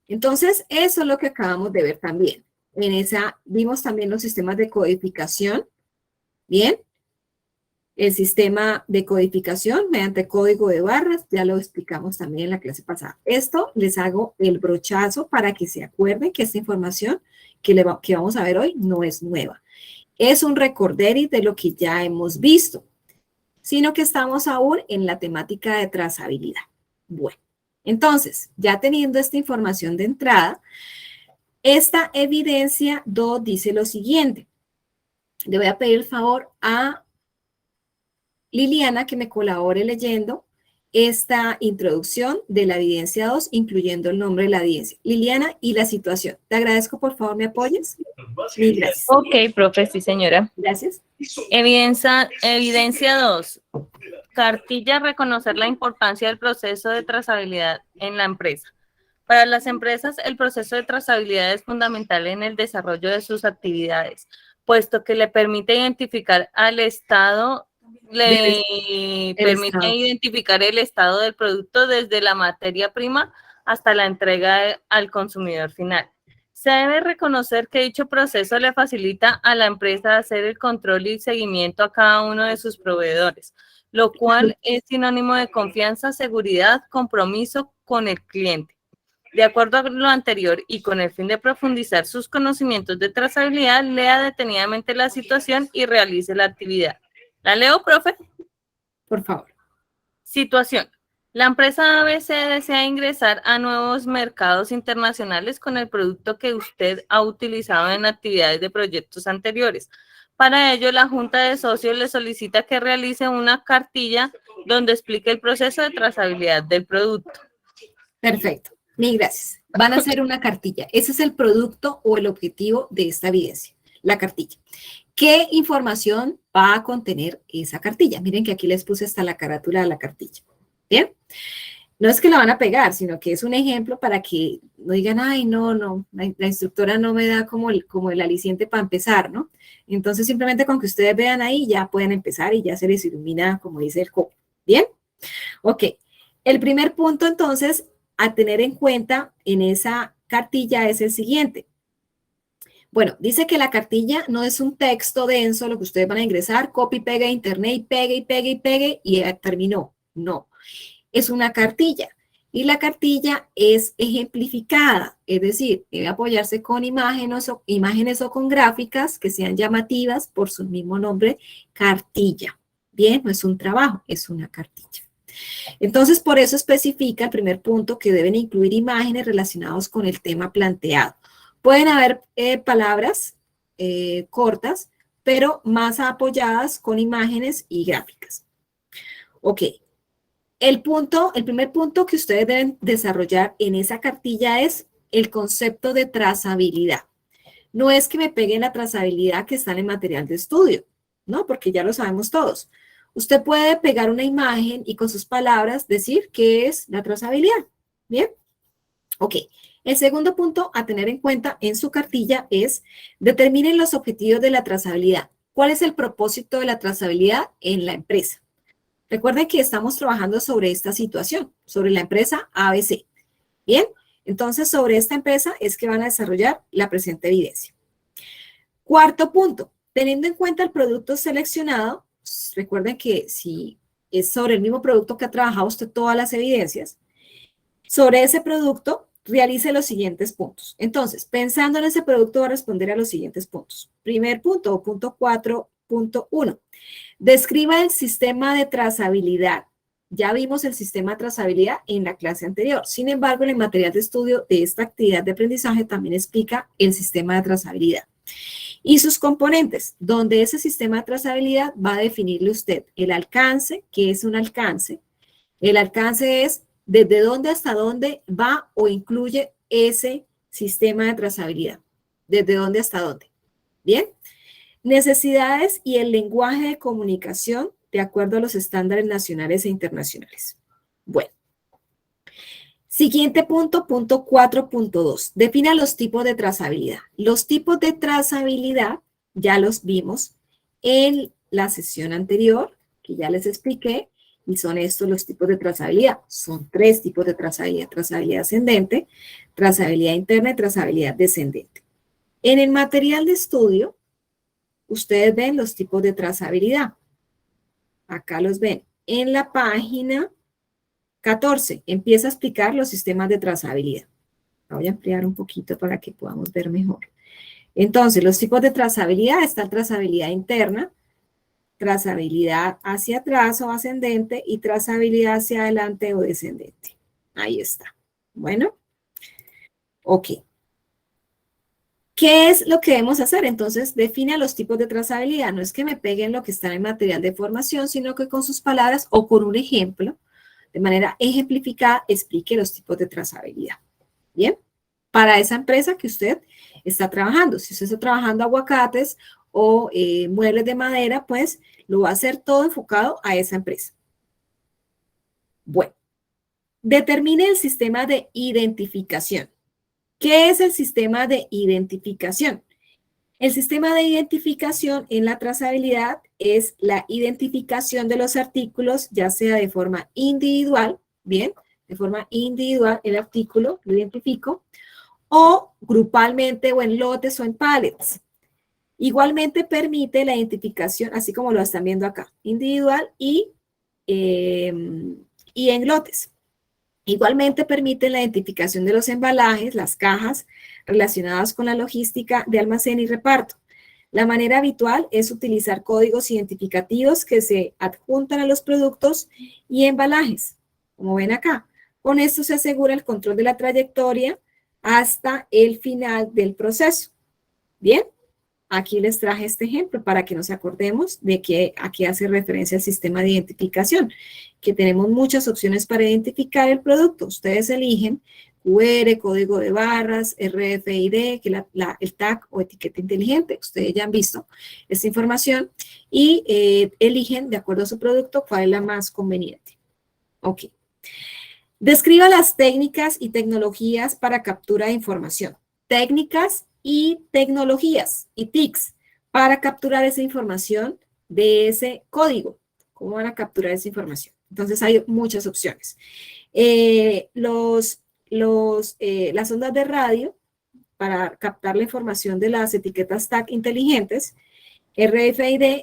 Entonces, eso es lo que acabamos de ver también. Vimos también los sistemas de codificación. Bien. el sistema de codificación mediante código de barras, ya lo explicamos también en la clase pasada. Esto les hago el brochazo para que se acuerden que esta información que vamos a ver hoy no es nueva. Es un recorderis de lo que ya hemos visto, sino que estamos aún en la temática de trazabilidad. Bueno, entonces, ya teniendo esta información de entrada, esta evidencia 2 dice lo siguiente. Le voy a pedir el favor a Liliana que me colabore leyendo esta introducción de la evidencia 2, incluyendo el nombre de la evidencia. Liliana, y la situación. Te agradezco, por favor, ¿me apoyes? Mil gracias. Ok, profe, sí, señora. Gracias. Evidencia 2. Cartilla, reconocer la importancia del proceso de trazabilidad en la empresa. Para las empresas, el proceso de trazabilidad es fundamental en el desarrollo de sus actividades, puesto que le permite identificar el estado del producto desde la materia prima hasta la entrega al consumidor final. Se debe reconocer que dicho proceso le facilita a la empresa hacer el control y seguimiento a cada uno de sus proveedores, lo cual es sinónimo de confianza, seguridad, compromiso con el cliente. De acuerdo a lo anterior y con el fin de profundizar sus conocimientos de trazabilidad, lea detenidamente la situación y realice la actividad. ¿La leo, profe? Por favor. Situación. La empresa ABC desea ingresar a nuevos mercados internacionales con el producto que usted ha utilizado en actividades de proyectos anteriores. Para ello, la Junta de Socios le solicita que realice una cartilla donde explique el proceso de trazabilidad del producto. Perfecto. Mil gracias. Van a hacer una cartilla. Ese es el producto o el objetivo de esta evidencia, la cartilla. ¿Qué información va a contener esa cartilla? Miren que aquí les puse hasta la carátula de la cartilla. ¿Bien? No es que la van a pegar, sino que es un ejemplo para que no digan, ay, no, la instructora no me da como el aliciente para empezar, ¿no? Entonces, simplemente con que ustedes vean ahí, ya pueden empezar y ya se les ilumina, como dice el copo. ¿Bien? Ok. El primer punto, entonces, a tener en cuenta en esa cartilla es el siguiente. Bueno, dice que la cartilla no es un texto denso, lo que ustedes van a ingresar, copy, pega, internet, y pegue, y terminó. No, es una cartilla. Y la cartilla es ejemplificada, es decir, debe apoyarse con imágenes o con gráficas que sean llamativas por su mismo nombre, cartilla. Bien, no es un trabajo, es una cartilla. Entonces, por eso especifica el primer punto que deben incluir imágenes relacionadas con el tema planteado. Pueden haber palabras cortas, pero más apoyadas con imágenes y gráficas. Ok. El primer punto que ustedes deben desarrollar en esa cartilla es el concepto de trazabilidad. No es que me peguen la trazabilidad que está en el material de estudio, ¿no? Porque ya lo sabemos todos. Usted puede pegar una imagen y con sus palabras decir qué es la trazabilidad. ¿Bien? Ok. El segundo punto a tener en cuenta en su cartilla es determinen los objetivos de la trazabilidad. ¿Cuál es el propósito de la trazabilidad en la empresa? Recuerden que estamos trabajando sobre esta situación, sobre la empresa ABC. Bien, entonces sobre esta empresa es que van a desarrollar la presente evidencia. Cuarto punto, teniendo en cuenta el producto seleccionado, recuerden que si es sobre el mismo producto que ha trabajado usted todas las evidencias, sobre ese producto realice los siguientes puntos. Entonces, pensando en ese producto va a responder a los siguientes puntos. Primer punto, o punto 4.1. Describa el sistema de trazabilidad. Ya vimos el sistema de trazabilidad en la clase anterior. Sin embargo, en el material de estudio de esta actividad de aprendizaje también explica el sistema de trazabilidad. Y sus componentes, donde ese sistema de trazabilidad va a definirle usted el alcance, ¿qué es un alcance? El alcance es desde dónde hasta dónde va o incluye ese sistema de trazabilidad. ¿Desde dónde hasta dónde? ¿Bien? Necesidades y el lenguaje de comunicación de acuerdo a los estándares nacionales e internacionales. Bueno. Siguiente punto, punto 4.2. Defina los tipos de trazabilidad. Los tipos de trazabilidad ya los vimos en la sesión anterior, que ya les expliqué, y son estos los tipos de trazabilidad. Son 3 tipos de trazabilidad. Trazabilidad ascendente, trazabilidad interna y trazabilidad descendente. En el material de estudio, ustedes ven los tipos de trazabilidad. Acá los ven. En la página 14 empieza a explicar los sistemas de trazabilidad. La voy a ampliar un poquito para que podamos ver mejor. Entonces, los tipos de trazabilidad, está trazabilidad interna, trazabilidad hacia atrás o ascendente y trazabilidad hacia adelante o descendente. Ahí está. Bueno, ok. ¿Qué es lo que debemos hacer? Entonces, define los tipos de trazabilidad. No es que me peguen lo que está en el material de formación, sino que con sus palabras o con un ejemplo, de manera ejemplificada, explique los tipos de trazabilidad. ¿Bien? Para esa empresa que usted está trabajando. Si usted está trabajando aguacates o muebles de madera, pues lo va a hacer todo enfocado a esa empresa. Bueno, determine el sistema de identificación. ¿Qué es el sistema de identificación? El sistema de identificación en la trazabilidad es la identificación de los artículos, ya sea de forma individual, bien, de forma individual el artículo lo identifico, o grupalmente o en lotes o en pallets. Igualmente permite la identificación, así como lo están viendo acá, individual y en lotes. Igualmente permite la identificación de los embalajes, las cajas relacionadas con la logística de almacén y reparto. La manera habitual es utilizar códigos identificativos que se adjuntan a los productos y embalajes, como ven acá. Con esto se asegura el control de la trayectoria hasta el final del proceso. Bien, aquí les traje este ejemplo para que nos acordemos de a qué hace referencia el sistema de identificación, que tenemos muchas opciones para identificar el producto. Ustedes eligen QR, código de barras, RFID, que el tag o etiqueta inteligente. Ustedes ya han visto esta información y eligen, de acuerdo a su producto, cuál es la más conveniente. Ok. Describa las técnicas y tecnologías para captura de información. Técnicas y tecnologías y TICs para capturar esa información de ese código. ¿Cómo van a capturar esa información? Entonces hay muchas opciones. Las ondas de radio para captar la información de las etiquetas tag inteligentes, RFID,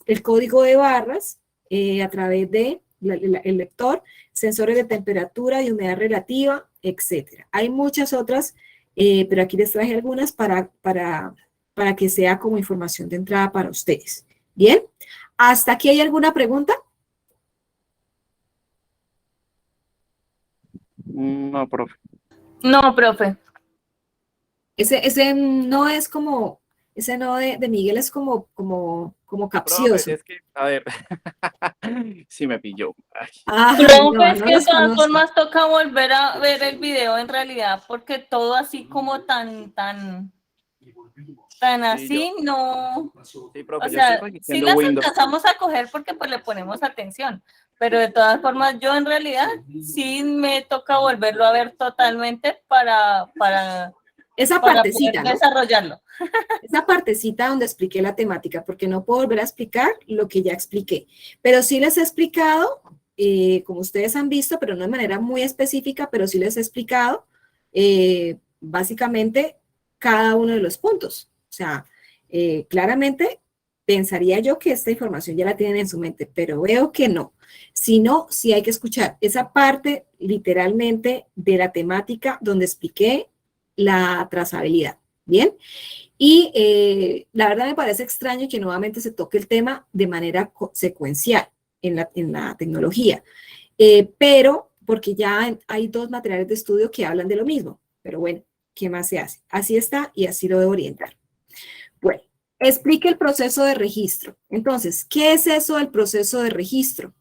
el código de barras a través de el lector, sensores de temperatura y humedad relativa, etc. Hay muchas otras, pero aquí les traje algunas para que sea como información de entrada para ustedes. ¿Bien? ¿Hasta aquí hay alguna pregunta? No, profe. No, profe. Ese no es como, ese no de Miguel es como capcioso. Profe, es que, a ver, sí me pilló. Ay. Ay, Profe, es no que de los todas conozco. formas toca volver a ver el video en realidad, porque todo así como tan así, no. Sí, profe, O yo estoy sea, sí registrando las Windows. alcanzamos a coger porque pues le ponemos atención, pero de todas formas yo en realidad sí me toca volverlo a ver totalmente para Esa poder partecita, ¿no? desarrollarlo. Esa partecita donde expliqué la temática, porque no puedo volver a explicar lo que ya expliqué. Pero sí les he explicado, como ustedes han visto, pero no de manera muy específica, pero sí les he explicado básicamente cada uno de los puntos. O sea, claramente pensaría yo que esta información ya la tienen en su mente, pero veo que no. Si no, sí hay que escuchar esa parte literalmente de la temática donde expliqué la trazabilidad. ¿Bien? Y la verdad me parece extraño que nuevamente se toque el tema de manera secuencial en la tecnología, pero porque ya hay dos materiales de estudio que hablan de lo mismo, pero bueno, ¿qué más se hace? Así está y así lo debo orientar. Bueno, explique el proceso de registro. Entonces, ¿qué es eso del proceso de registro?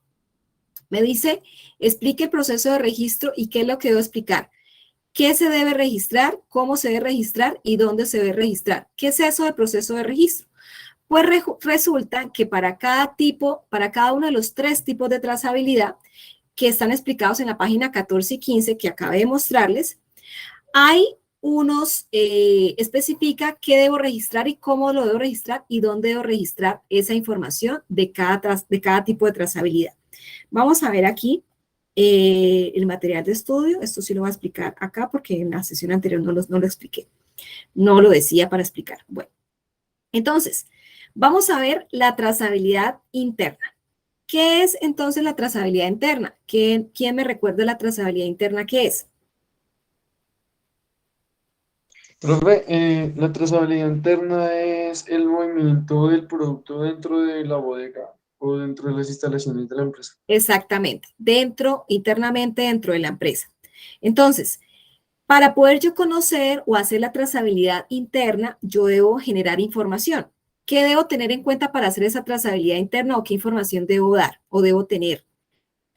Me dice, explique el proceso de registro y qué es lo que debo explicar. ¿Qué se debe registrar? ¿Cómo se debe registrar? ¿Y dónde se debe registrar? ¿Qué es eso del proceso de registro? Pues resulta que para cada uno de los 3 tipos de trazabilidad que están explicados en la página 14 y 15 que acabé de mostrarles, hay especifica qué debo registrar y cómo lo debo registrar y dónde debo registrar esa información de cada tipo de trazabilidad. Vamos a ver aquí el material de estudio. Esto sí lo voy a explicar acá porque en la sesión anterior no lo expliqué. No lo decía para explicar. Bueno, entonces, vamos a ver la trazabilidad interna. ¿Qué es entonces la trazabilidad interna? ¿Quién me recuerda la trazabilidad interna qué es? Profe, la trazabilidad interna es el movimiento del producto dentro de la bodega o dentro de las instalaciones de la empresa. Exactamente, internamente dentro de la empresa. Entonces, para poder yo conocer o hacer la trazabilidad interna, yo debo generar información. ¿Qué debo tener en cuenta para hacer esa trazabilidad interna o qué información debo dar o debo tener?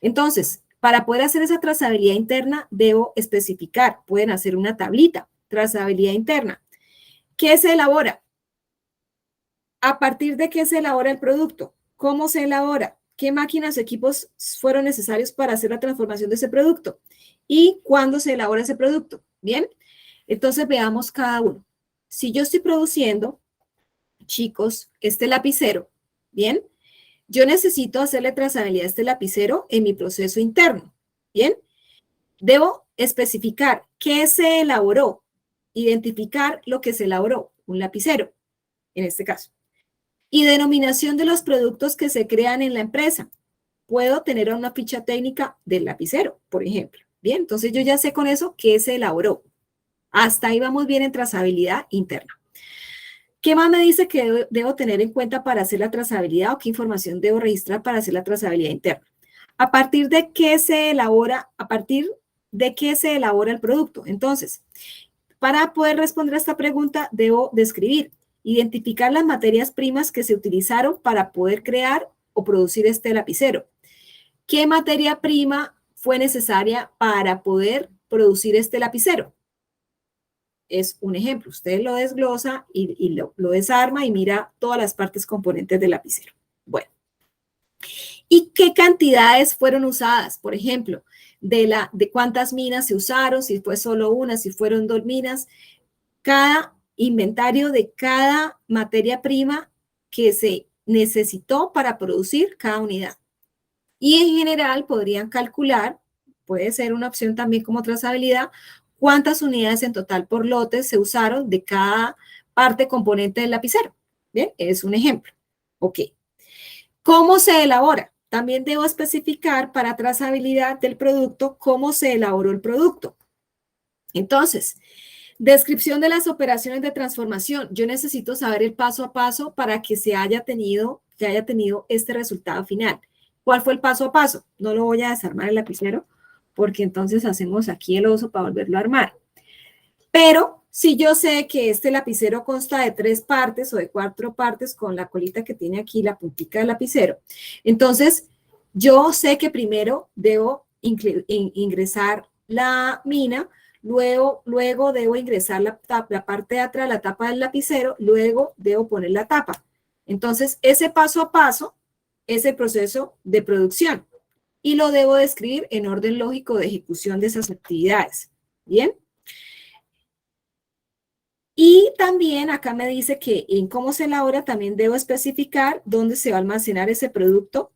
Entonces, para poder hacer esa trazabilidad interna, debo especificar. Pueden hacer una tablita, trazabilidad interna. ¿Qué se elabora? ¿A partir de qué se elabora el producto? ¿Cómo se elabora? ¿Qué máquinas o equipos fueron necesarios para hacer la transformación de ese producto? ¿Y cuándo se elabora ese producto? Bien, entonces veamos cada uno. Si yo estoy produciendo, chicos, este lapicero, bien, yo necesito hacerle trazabilidad a este lapicero en mi proceso interno, bien. Debo especificar qué se elaboró, identificar lo que se elaboró, un lapicero, en este caso. Y denominación de los productos que se crean en la empresa. Puedo tener una ficha técnica del lapicero, por ejemplo. Bien, entonces yo ya sé con eso qué se elaboró. Hasta ahí vamos bien en trazabilidad interna. ¿Qué más me dice que debo tener en cuenta para hacer la trazabilidad o qué información debo registrar para hacer la trazabilidad interna? ¿A partir de qué se elabora, el producto? Entonces, para poder responder a esta pregunta, debo describir, identificar las materias primas que se utilizaron para poder crear o producir este lapicero. ¿Qué materia prima fue necesaria para poder producir este lapicero? Es un ejemplo. Usted lo desglosa y lo desarma y mira todas las partes componentes del lapicero. Bueno. ¿Y qué cantidades fueron usadas? Por ejemplo, de cuántas minas se usaron, si fue solo una, si fueron 2 minas. Cada inventario de cada materia prima que se necesitó para producir cada unidad. Y en general podrían calcular, puede ser una opción también como trazabilidad, cuántas unidades en total por lote se usaron de cada parte componente del lapicero. Bien, es un ejemplo. Ok. ¿Cómo se elabora? También debo especificar para trazabilidad del producto cómo se elaboró el producto. Entonces, descripción de las operaciones de transformación. Yo necesito saber el paso a paso para que se haya tenido este resultado final. ¿Cuál fue el paso a paso? No lo voy a desarmar el lapicero porque entonces hacemos aquí el oso para volverlo a armar. Pero si yo sé que este lapicero consta de 3 partes o de 4 partes con la colita que tiene aquí, la puntica del lapicero, entonces yo sé que primero debo ingresar la mina, luego debo ingresar la parte de atrás, la tapa del lapicero, luego debo poner la tapa. Entonces, ese paso a paso es el proceso de producción y lo debo describir en orden lógico de ejecución de esas actividades. ¿Bien? Y también acá me dice que en cómo se elabora también debo especificar dónde se va a almacenar ese producto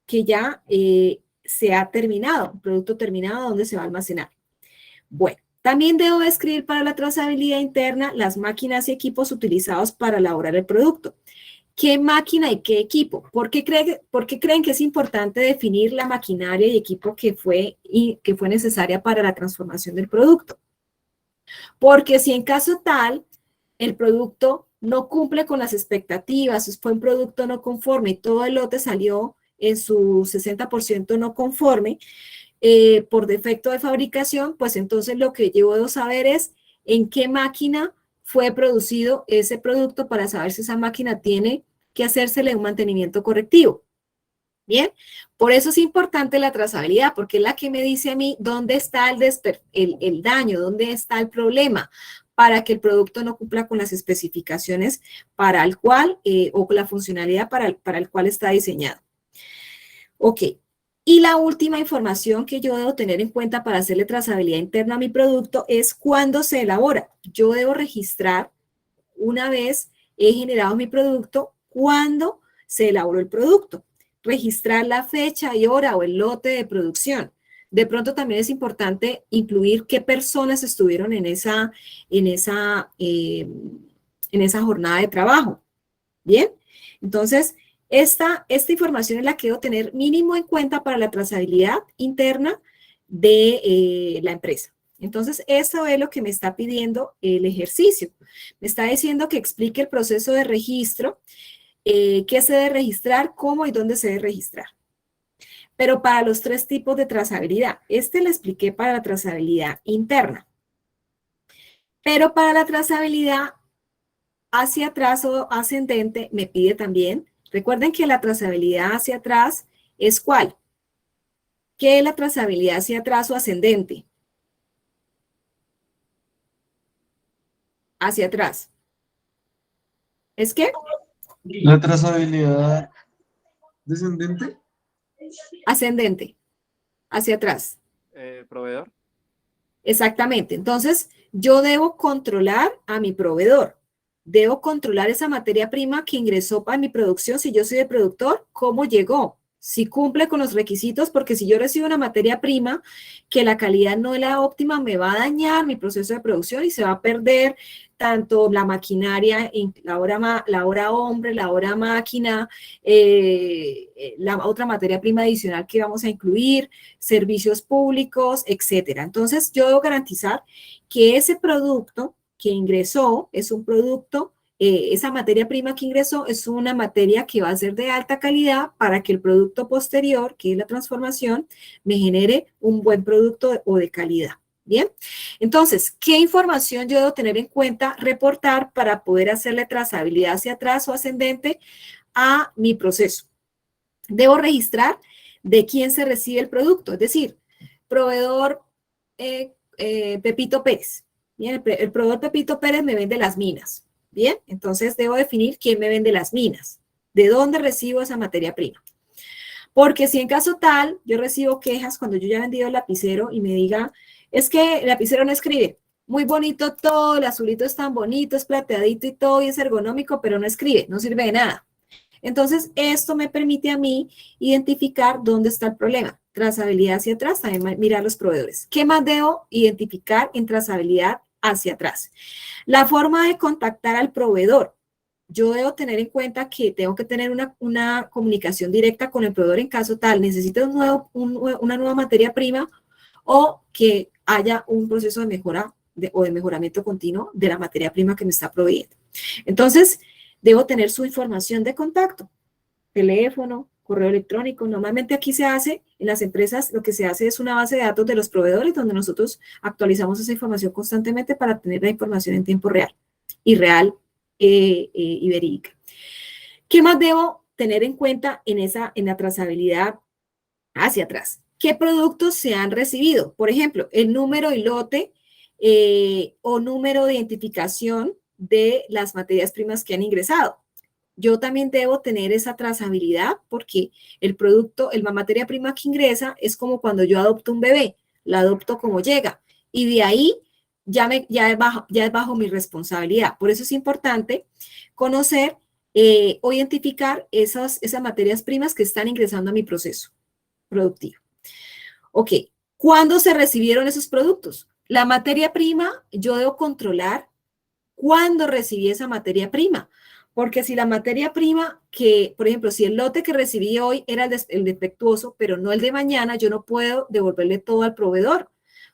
que ya se ha terminado, un producto terminado, dónde se va a almacenar. Bueno, también debo describir para la trazabilidad interna las máquinas y equipos utilizados para elaborar el producto. ¿Qué máquina y qué equipo? ¿Por qué creen que es importante definir la maquinaria y equipo que fue necesaria para la transformación del producto? Porque si en caso tal, el producto no cumple con las expectativas, fue un producto no conforme y todo el lote salió en su 60% no conforme, por defecto de fabricación, pues entonces lo que yo debo saber es en qué máquina fue producido ese producto para saber si esa máquina tiene que hacérsele un mantenimiento correctivo. Bien, por eso es importante la trazabilidad, porque es la que me dice a mí dónde está el daño, dónde está el problema, para que el producto no cumpla con las especificaciones para el cual, o con la funcionalidad para el cual está diseñado. Ok, y la última información que yo debo tener en cuenta para hacerle trazabilidad interna a mi producto es cuándo se elabora. Yo debo registrar, una vez he generado mi producto, cuándo se elaboró el producto. Registrar la fecha y hora o el lote de producción. De pronto también es importante incluir qué personas estuvieron en esa jornada de trabajo. Bien, entonces Esta información es la que debo tener mínimo en cuenta para la trazabilidad interna de la empresa. Entonces, eso es lo que me está pidiendo el ejercicio. Me está diciendo que explique el proceso de registro, qué se debe registrar, cómo y dónde se debe registrar. Pero para los 3 tipos de trazabilidad, le expliqué para la trazabilidad interna. Pero para la trazabilidad hacia atrás o ascendente me pide también, recuerden que la trazabilidad hacia atrás es ¿cuál? ¿Qué es la trazabilidad hacia atrás o ascendente? Hacia atrás. ¿Es qué? La trazabilidad descendente. Ascendente. Hacia atrás. Proveedor. Exactamente. Entonces, yo debo controlar a mi proveedor. Debo controlar esa materia prima que ingresó para mi producción. Si yo soy el productor, ¿cómo llegó? Si cumple con los requisitos, porque si yo recibo una materia prima que la calidad no es la óptima, me va a dañar mi proceso de producción y se va a perder tanto la maquinaria, la hora hombre, la hora máquina, la otra materia prima adicional que vamos a incluir, servicios públicos, etcétera. Entonces, yo debo garantizar que ese producto que ingresó es un producto, esa materia prima que ingresó es una materia que va a ser de alta calidad para que el producto posterior, que es la transformación, me genere un buen producto o de calidad. Bien, entonces, ¿qué información yo debo tener en cuenta, reportar para poder hacerle trazabilidad hacia atrás o ascendente a mi proceso? Debo registrar de quién se recibe el producto, es decir, proveedor Pepito Pérez. Bien, el proveedor Pepito Pérez me vende las minas. Bien, entonces debo definir quién me vende las minas, de dónde recibo esa materia prima. Porque si en caso tal, yo recibo quejas cuando yo ya he vendido el lapicero y me diga, es que el lapicero no escribe. Muy bonito todo, el azulito es tan bonito, es plateadito y todo, y es ergonómico, pero no escribe, no sirve de nada. Entonces, esto me permite a mí identificar dónde está el problema. Trazabilidad hacia atrás, también mirar los proveedores. ¿Qué más debo identificar en trazabilidad hacia atrás? La forma de contactar al proveedor. Yo debo tener en cuenta que tengo que tener una comunicación directa con el proveedor en caso tal, necesito una nueva materia prima o que haya un proceso de mejora o de mejoramiento continuo de la materia prima que me está proveyendo. Entonces, debo tener su información de contacto, teléfono, correo electrónico. Normalmente aquí se hace, en las empresas, lo que se hace es una base de datos de los proveedores donde nosotros actualizamos esa información constantemente para tener la información en tiempo real y y verídica. ¿Qué más debo tener en cuenta en la trazabilidad hacia atrás? ¿Qué productos se han recibido? Por ejemplo, el número y lote o número de identificación de las materias primas que han ingresado. Yo también debo tener esa trazabilidad porque el producto, la materia prima que ingresa es como cuando yo adopto un bebé, la adopto como llega y de ahí ya es bajo mi responsabilidad. Por eso es importante conocer o identificar esas materias primas que están ingresando a mi proceso productivo. Ok, ¿cuándo se recibieron esos productos? La materia prima, yo debo controlar cuándo recibí esa materia prima. Porque si la materia prima que, por ejemplo, si el lote que recibí hoy era el defectuoso, pero no el de mañana, yo no puedo devolverle todo al proveedor,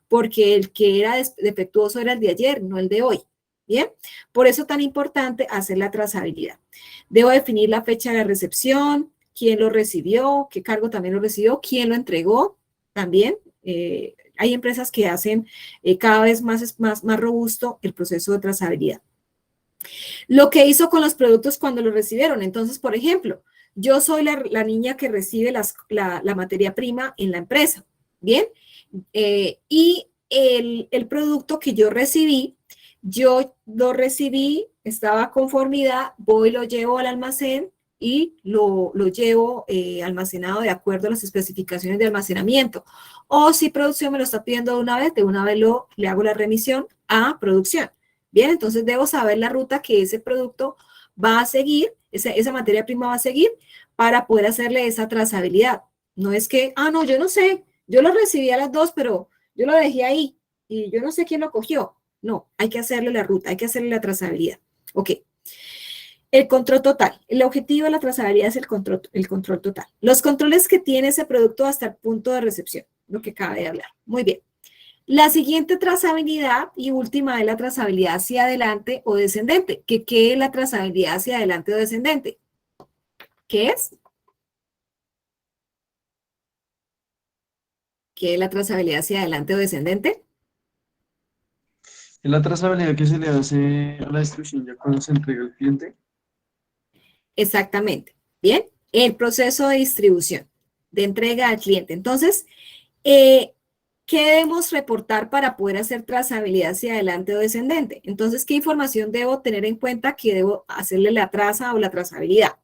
porque el que era defectuoso era el de ayer, no el de hoy. Bien, por eso es tan importante hacer la trazabilidad. Debo definir la fecha de recepción, quién lo recibió, qué cargo también lo recibió, quién lo entregó también. Hay empresas que hacen cada vez más robusto el proceso de trazabilidad. Lo que hizo con los productos cuando los recibieron. Entonces, por ejemplo, yo soy la niña que recibe la materia prima en la empresa, ¿bien? Y el producto que yo lo recibí, estaba a conformidad, voy, lo llevo al almacén y lo llevo almacenado de acuerdo a las especificaciones de almacenamiento. O si producción me lo está pidiendo de una vez le hago la remisión a producción. Bien, entonces debo saber la ruta que ese producto va a seguir, esa materia prima va a seguir para poder hacerle esa trazabilidad. No es que, no, yo no sé, yo lo recibí a las 2, pero yo lo dejé ahí y yo no sé quién lo cogió. No, hay que hacerle la ruta, hay que hacerle la trazabilidad. Ok. El control total. El objetivo de la trazabilidad es el control total. Los controles que tiene ese producto hasta el punto de recepción, lo que acaba de hablar. Muy bien. La siguiente trazabilidad y última es la trazabilidad hacia adelante o descendente. ¿Qué es la trazabilidad hacia adelante o descendente? ¿Qué es? ¿Qué es la trazabilidad hacia adelante o descendente? Es la trazabilidad que se le hace a la distribución ya cuando se entrega al cliente. Exactamente. Bien, el proceso de distribución, de entrega al cliente. Entonces, ¿qué debemos reportar para poder hacer trazabilidad hacia adelante o descendente? Entonces, ¿qué información debo tener en cuenta que debo hacerle la traza o la trazabilidad?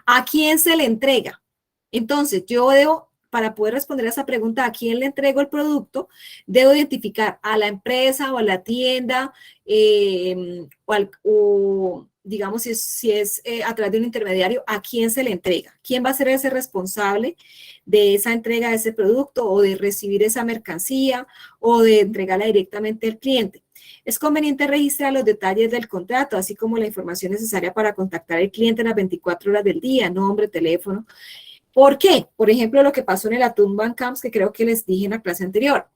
¿A quién se le entrega? Entonces, yo debo, para poder responder a esa pregunta, ¿a quién le entrego el producto? Debo identificar a la empresa o a la tienda o digamos, si es a través de un intermediario, ¿a quién se le entrega? ¿Quién va a ser ese responsable de esa entrega de ese producto o de recibir esa mercancía o de entregarla directamente al cliente? Es conveniente registrar los detalles del contrato, así como la información necesaria para contactar al cliente en las 24 horas del día, nombre, teléfono. ¿Por qué? Por ejemplo, lo que pasó en el atún Van Camps, que creo que les dije en la clase anterior.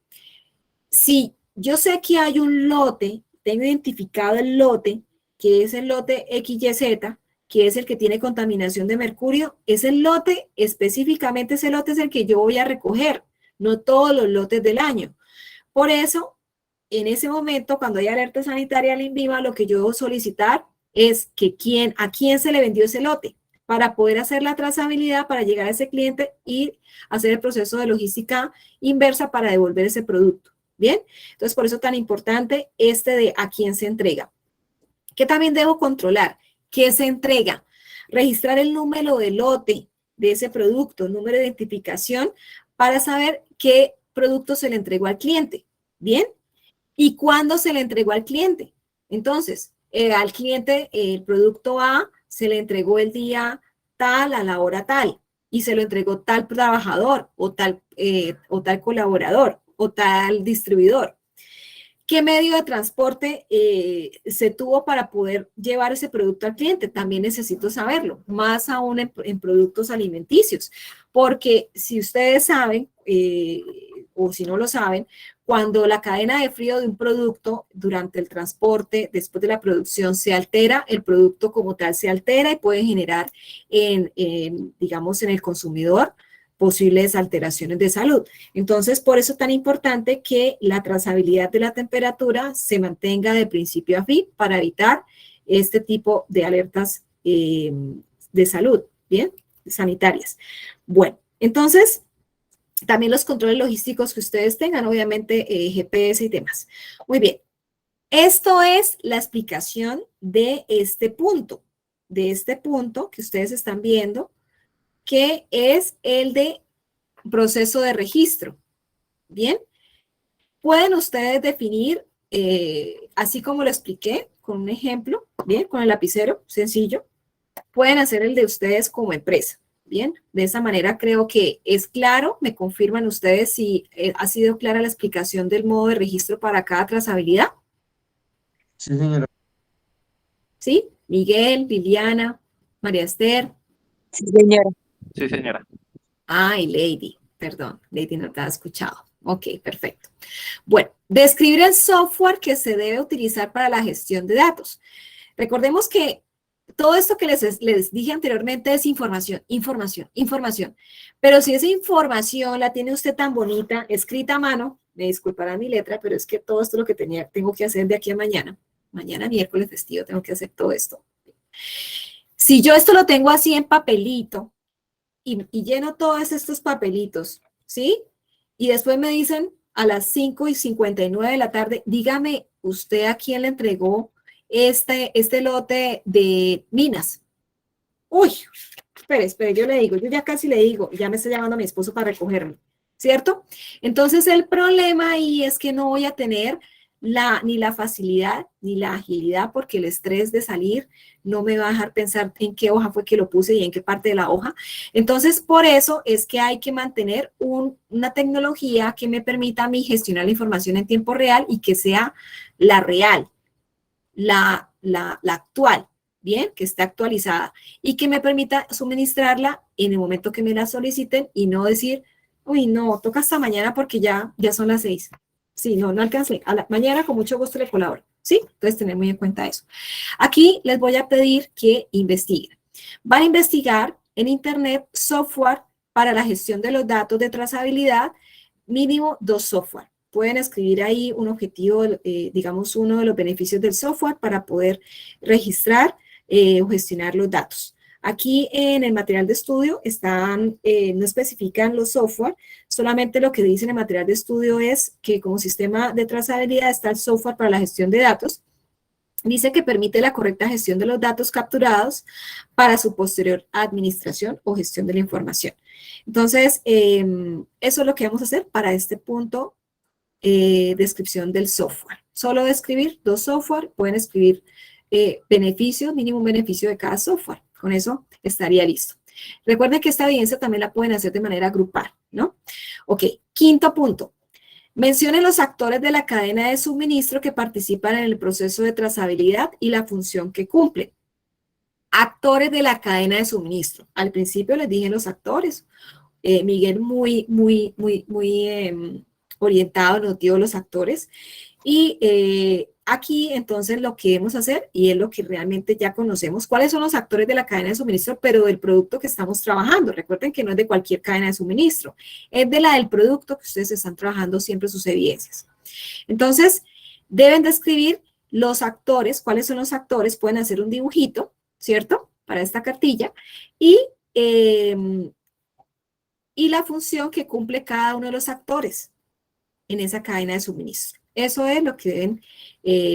Si yo sé que hay un lote, tengo identificado el lote, que es el lote XYZ, que es el que tiene contaminación de mercurio, ese lote, específicamente ese lote es el que yo voy a recoger, no todos los lotes del año. Por eso, en ese momento, cuando hay alerta sanitaria al INVIMA, lo que yo debo solicitar es que a quién se le vendió ese lote, para poder hacer la trazabilidad, para llegar a ese cliente y hacer el proceso de logística inversa para devolver ese producto. ¿Bien? Entonces, por eso es tan importante de a quién se entrega. ¿Qué también debo controlar? ¿Qué se entrega? Registrar el número de lote de ese producto, número de identificación, para saber qué producto se le entregó al cliente. ¿Bien? ¿Y cuándo se le entregó al cliente? Entonces, al cliente el producto A se le entregó el día tal a la hora tal y se lo entregó tal trabajador o tal colaborador o tal distribuidor. ¿Qué medio de transporte se tuvo para poder llevar ese producto al cliente? También necesito saberlo, más aún en productos alimenticios, porque si ustedes saben, o si no lo saben, cuando la cadena de frío de un producto durante el transporte, después de la producción, se altera, el producto como tal se altera y puede generar, digamos, en el consumidor posibles alteraciones de salud. Entonces, por eso es tan importante que la trazabilidad de la temperatura se mantenga de principio a fin para evitar este tipo de alertas de salud, ¿bien? Sanitarias. Bueno, entonces, también los controles logísticos que ustedes tengan, obviamente GPS y demás. Muy bien. Esto es la explicación de este punto que ustedes están viendo, que es el de proceso de registro. Bien, pueden ustedes definir, así como lo expliqué, con un ejemplo, bien, con el lapicero, sencillo, pueden hacer el de ustedes como empresa. Bien, de esa manera creo que es claro. Me confirman ustedes si ha sido clara la explicación del modo de registro para cada trazabilidad. Sí, señora. ¿Sí? Miguel, Liliana, María Esther. Sí, señora. Sí, señora. Ay, Lady, perdón, Lady no te ha escuchado. Ok, perfecto. Bueno, describir el software que se debe utilizar para la gestión de datos. Recordemos que todo esto que les dije anteriormente es información. Pero si esa información la tiene usted tan bonita, escrita a mano, me disculpará mi letra, pero es que todo esto es lo que tengo que hacer de aquí a mañana. Mañana miércoles festivo tengo que hacer todo esto. Si yo esto lo tengo así en papelito y lleno todos estos papelitos, ¿sí? Y después me dicen a las 5:59 de la tarde, dígame usted a quién le entregó este lote de minas. Uy, espere, yo le digo, yo ya casi le digo, ya me está llamando a mi esposo para recogerme, ¿cierto? Entonces el problema ahí es que no voy a tener ni la facilidad ni la agilidad, porque el estrés de salir no me va a dejar pensar en qué hoja fue que lo puse y en qué parte de la hoja. Entonces, por eso es que hay que mantener una tecnología que me permita a mí gestionar la información en tiempo real y que sea la real, la actual, bien, que esté actualizada y que me permita suministrarla en el momento que me la soliciten y no decir, uy, no, toca hasta mañana porque ya son las 6. Sí, no alcancé. A la mañana con mucho gusto le colaboro. ¿Sí? Entonces, tener muy en cuenta eso. Aquí les voy a pedir que investiguen. Van a investigar en Internet software para la gestión de los datos de trazabilidad, mínimo 2 software. Pueden escribir ahí un objetivo, digamos, uno de los beneficios del software para poder registrar o gestionar los datos. Aquí en el material de estudio están, no especifican los software, solamente lo que dice en el material de estudio es que como sistema de trazabilidad está el software para la gestión de datos. Dice que permite la correcta gestión de los datos capturados para su posterior administración o gestión de la información. Entonces, eso es lo que vamos a hacer para este punto, descripción del software. Solo describir 2 software, pueden escribir beneficios, mínimo beneficio de cada software. Con eso estaría listo. Recuerden que esta evidencia también la pueden hacer de manera grupal, ¿no? Ok, quinto punto. Mencionen los actores de la cadena de suministro que participan en el proceso de trazabilidad y la función que cumplen. Actores de la cadena de suministro. Al principio les dije los actores. Miguel muy orientado nos dio los actores. Y aquí entonces lo que debemos hacer, y es lo que realmente ya conocemos, cuáles son los actores de la cadena de suministro, pero del producto que estamos trabajando. Recuerden que no es de cualquier cadena de suministro, es de la del producto que ustedes están trabajando siempre sus evidencias. Entonces, deben describir los actores, cuáles son los actores, pueden hacer un dibujito, ¿cierto? Para esta cartilla, y la función que cumple cada uno de los actores en esa cadena de suministro. Eso es lo que deben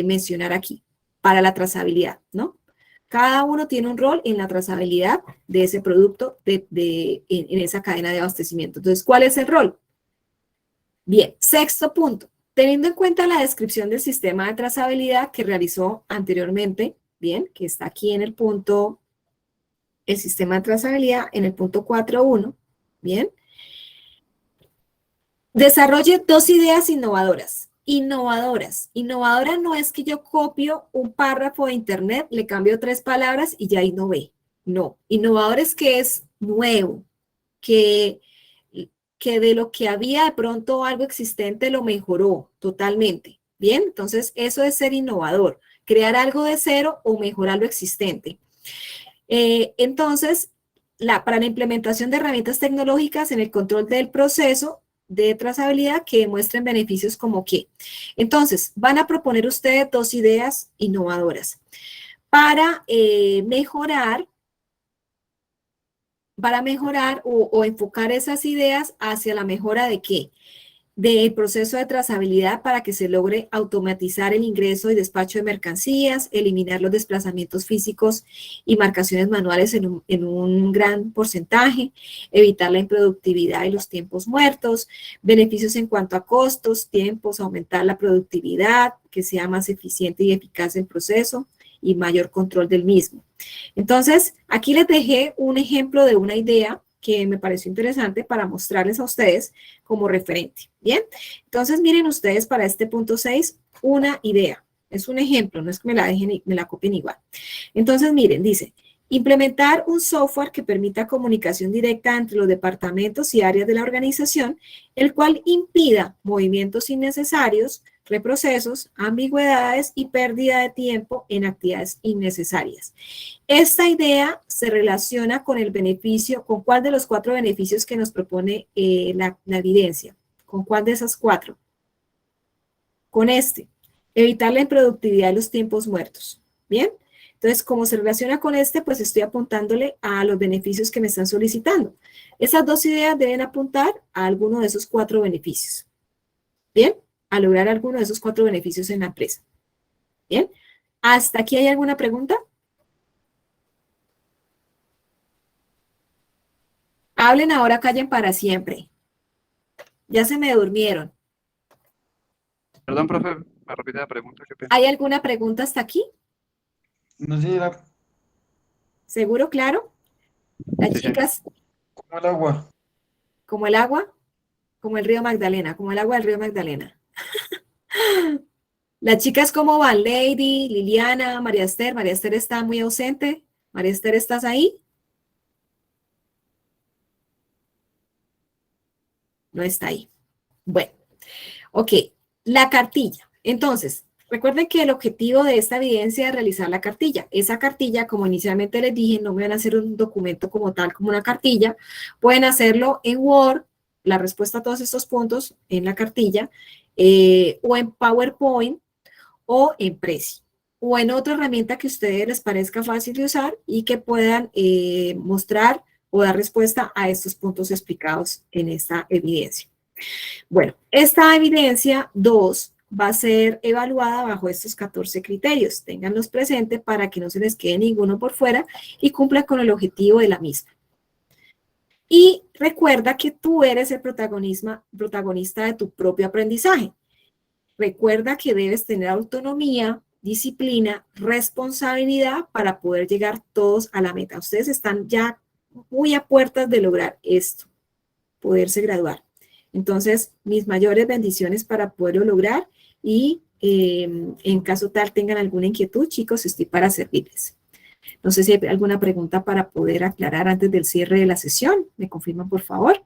mencionar aquí para la trazabilidad, ¿no? Cada uno tiene un rol en la trazabilidad de ese producto en esa cadena de abastecimiento. Entonces, ¿cuál es el rol? Bien, sexto punto. Teniendo en cuenta la descripción del sistema de trazabilidad que realizó anteriormente, bien, que está aquí en el punto, el sistema de trazabilidad en el punto 4.1, bien. Desarrolle 2 ideas innovadoras. Innovadora no es que yo copio un párrafo de internet, le cambio 3 palabras y ya innové. No, innovador es que es nuevo, que de lo que había de pronto algo existente lo mejoró totalmente. Bien, entonces eso es ser innovador, crear algo de cero o mejorar lo existente. Entonces, para la implementación de herramientas tecnológicas en el control del proceso de trazabilidad que demuestren beneficios como qué. Entonces, van a proponer ustedes 2 ideas innovadoras para mejorar o enfocar esas ideas hacia la mejora de qué? Del proceso de trazabilidad para que se logre automatizar el ingreso y despacho de mercancías, eliminar los desplazamientos físicos y marcaciones manuales en un gran porcentaje, evitar la improductividad y los tiempos muertos, beneficios en cuanto a costos, tiempos, aumentar la productividad, que sea más eficiente y eficaz el proceso y mayor control del mismo. Entonces, aquí les dejé un ejemplo de una idea que me pareció interesante para mostrarles a ustedes como referente. Bien, entonces miren ustedes para este punto 6, una idea. Es un ejemplo, no es que me la dejen, me la copien igual. Entonces miren, dice, implementar un software que permita comunicación directa entre los departamentos y áreas de la organización, el cual impida movimientos innecesarios, reprocesos, ambigüedades y pérdida de tiempo en actividades innecesarias. Esta idea se relaciona con el beneficio, ¿con cuál de los 4 beneficios que nos propone la evidencia? ¿Con cuál de esas 4? Con este, evitar la improductividad y los tiempos muertos. ¿Bien? Entonces, como se relaciona con este, pues estoy apuntándole a los beneficios que me están solicitando. Esas 2 ideas deben apuntar a alguno de esos 4 beneficios. ¿Bien? A lograr alguno de esos 4 beneficios en la empresa. ¿Bien? ¿Hasta aquí hay alguna pregunta? Hablen ahora, callen para siempre. Ya se me durmieron. Perdón, profe, me repite la pregunta. Qué pena. ¿Hay alguna pregunta hasta aquí? No, señora, ¿Seguro, claro? Las Sí, chicas, como el agua. como el agua, como el río Magdalena, como el agua del río Magdalena. Las chicas, ¿cómo van? Lady, Liliana, María Esther. María Esther está muy ausente. María Esther, ¿estás ahí? No está ahí. Bueno, ok. La cartilla. Entonces, recuerden que el objetivo de esta evidencia es realizar la cartilla. Esa cartilla, como inicialmente les dije, no me van a hacer un documento como tal, como una cartilla. Pueden hacerlo en Word, la respuesta a todos estos puntos en la cartilla, o en PowerPoint, o en Prezi, o en otra herramienta que a ustedes les parezca fácil de usar y que puedan mostrar o dar respuesta a estos puntos explicados en esta evidencia. Bueno, esta evidencia 2 va a ser evaluada bajo estos 14 criterios. Ténganlos presentes para que no se les quede ninguno por fuera y cumpla con el objetivo de la misma. Y recuerda que tú eres el protagonista de tu propio aprendizaje. Recuerda que debes tener autonomía, disciplina, responsabilidad para poder llegar todos a la meta. Ustedes están ya muy a puertas de lograr esto, poderse graduar. Entonces, mis mayores bendiciones para poderlo lograr y en caso tal tengan alguna inquietud, chicos, estoy para servirles. No sé si hay alguna pregunta para poder aclarar antes del cierre de la sesión. ¿Me confirman, por favor?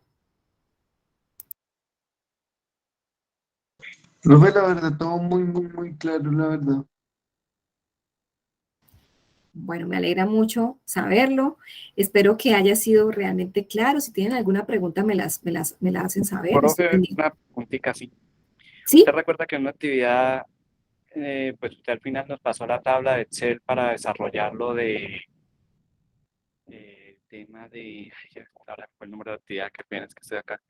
Profe, la verdad, todo muy claro, la verdad. Bueno, me alegra mucho saberlo. Espero que haya sido realmente claro. Si tienen alguna pregunta, me la hacen saber. Estoy Profe, pendiente. una preguntita así. ¿Sí? ¿Usted recuerda que en una actividad, pues usted al final nos pasó la tabla de Excel para desarrollarlo de tema de, ay, ya, ahora fue el número de actividad, qué pena, es que estoy acá,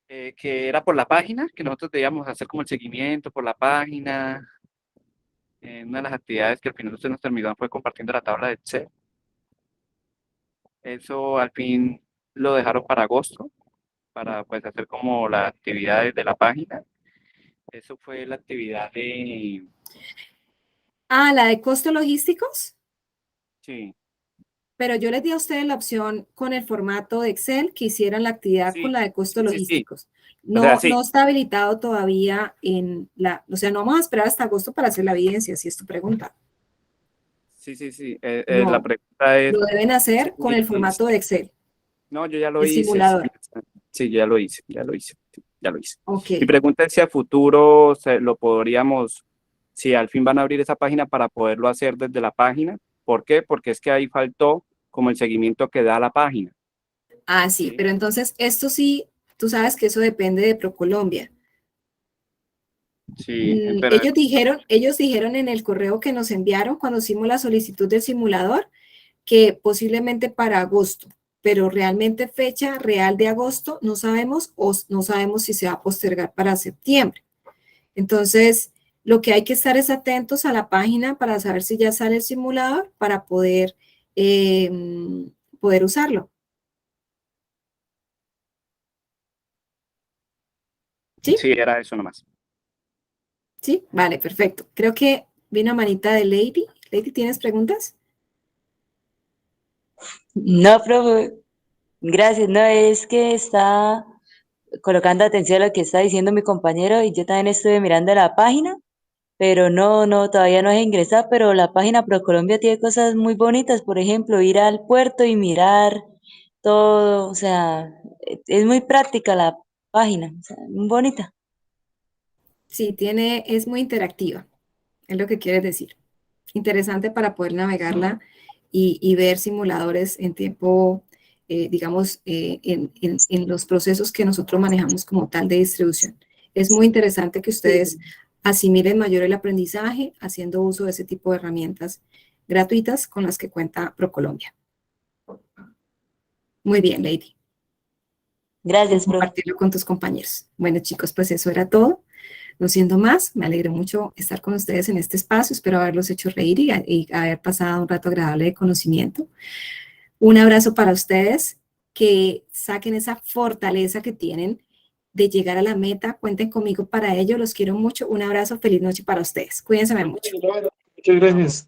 que era por la página, que nosotros debíamos hacer como el seguimiento por la página. Una de las actividades que al final usted nos terminó fue compartiendo la tabla de Excel. Eso al fin lo dejaron para agosto, para pues hacer como las actividades de la página. Eso fue la actividad de... Ah, la de costos logísticos. Sí, Pero yo les di a ustedes la opción con el formato de Excel que hicieran la actividad con sí, la de costos sí. logísticos. O sea, No, sí, no está habilitado todavía o sea, no vamos a esperar hasta agosto para hacer la evidencia, si es tu pregunta. sí. La No, pregunta es... lo deben hacer con el sí, formato de Excel, no, yo ya lo el hice. simulador. Sí, ya lo hice, sí, ya lo hice. Ok. Mi pregunta es si a futuro lo podríamos, si al fin van a abrir esa página para poderlo hacer desde la página. ¿Por qué? Porque es que ahí faltó como el seguimiento que da la página. Ah, sí, ¿Sí? pero entonces esto sí, tú sabes que eso depende de ProColombia. Sí, pero Ellos dijeron en el correo que nos enviaron cuando hicimos la solicitud del simulador que posiblemente para agosto, pero realmente fecha real de agosto no sabemos o no sabemos si se va a postergar para septiembre. Entonces, lo que hay que estar es atentos a la página para saber si ya sale el simulador para eh, poder usarlo. ¿Sí? sí, era eso nomás. ¿Sí? Vale, perfecto. Creo que vi una manita de Lady. Lady, ¿tienes preguntas? No, profe, gracias. No, es que está colocando atención a lo que está diciendo mi compañero y yo también estuve mirando la página, pero todavía no he ingresado, pero la página ProColombia tiene cosas muy bonitas, por ejemplo, ir al puerto y mirar todo, o sea, es muy práctica la página, o sea, muy bonita. Sí, es muy interactiva, es lo que quieres decir. Interesante para poder navegarla y ver simuladores en tiempo, digamos, en los procesos que nosotros manejamos como tal de distribución. Es muy interesante que ustedes asimilen mayor el aprendizaje haciendo uso de ese tipo de herramientas gratuitas con las que cuenta ProColombia. Muy bien, Lady. Gracias, profe. Compartirlo con tus compañeros. Bueno, chicos, pues eso era todo. No siendo más, me alegró mucho estar con ustedes en este espacio. Espero haberlos hecho reír y haber pasado un rato agradable de conocimiento. Un abrazo para ustedes, que saquen esa fortaleza que tienen de llegar a la meta. Cuenten conmigo para ello. Los quiero mucho. Un abrazo. Feliz noche para ustedes. Cuídense mucho. Muchas gracias.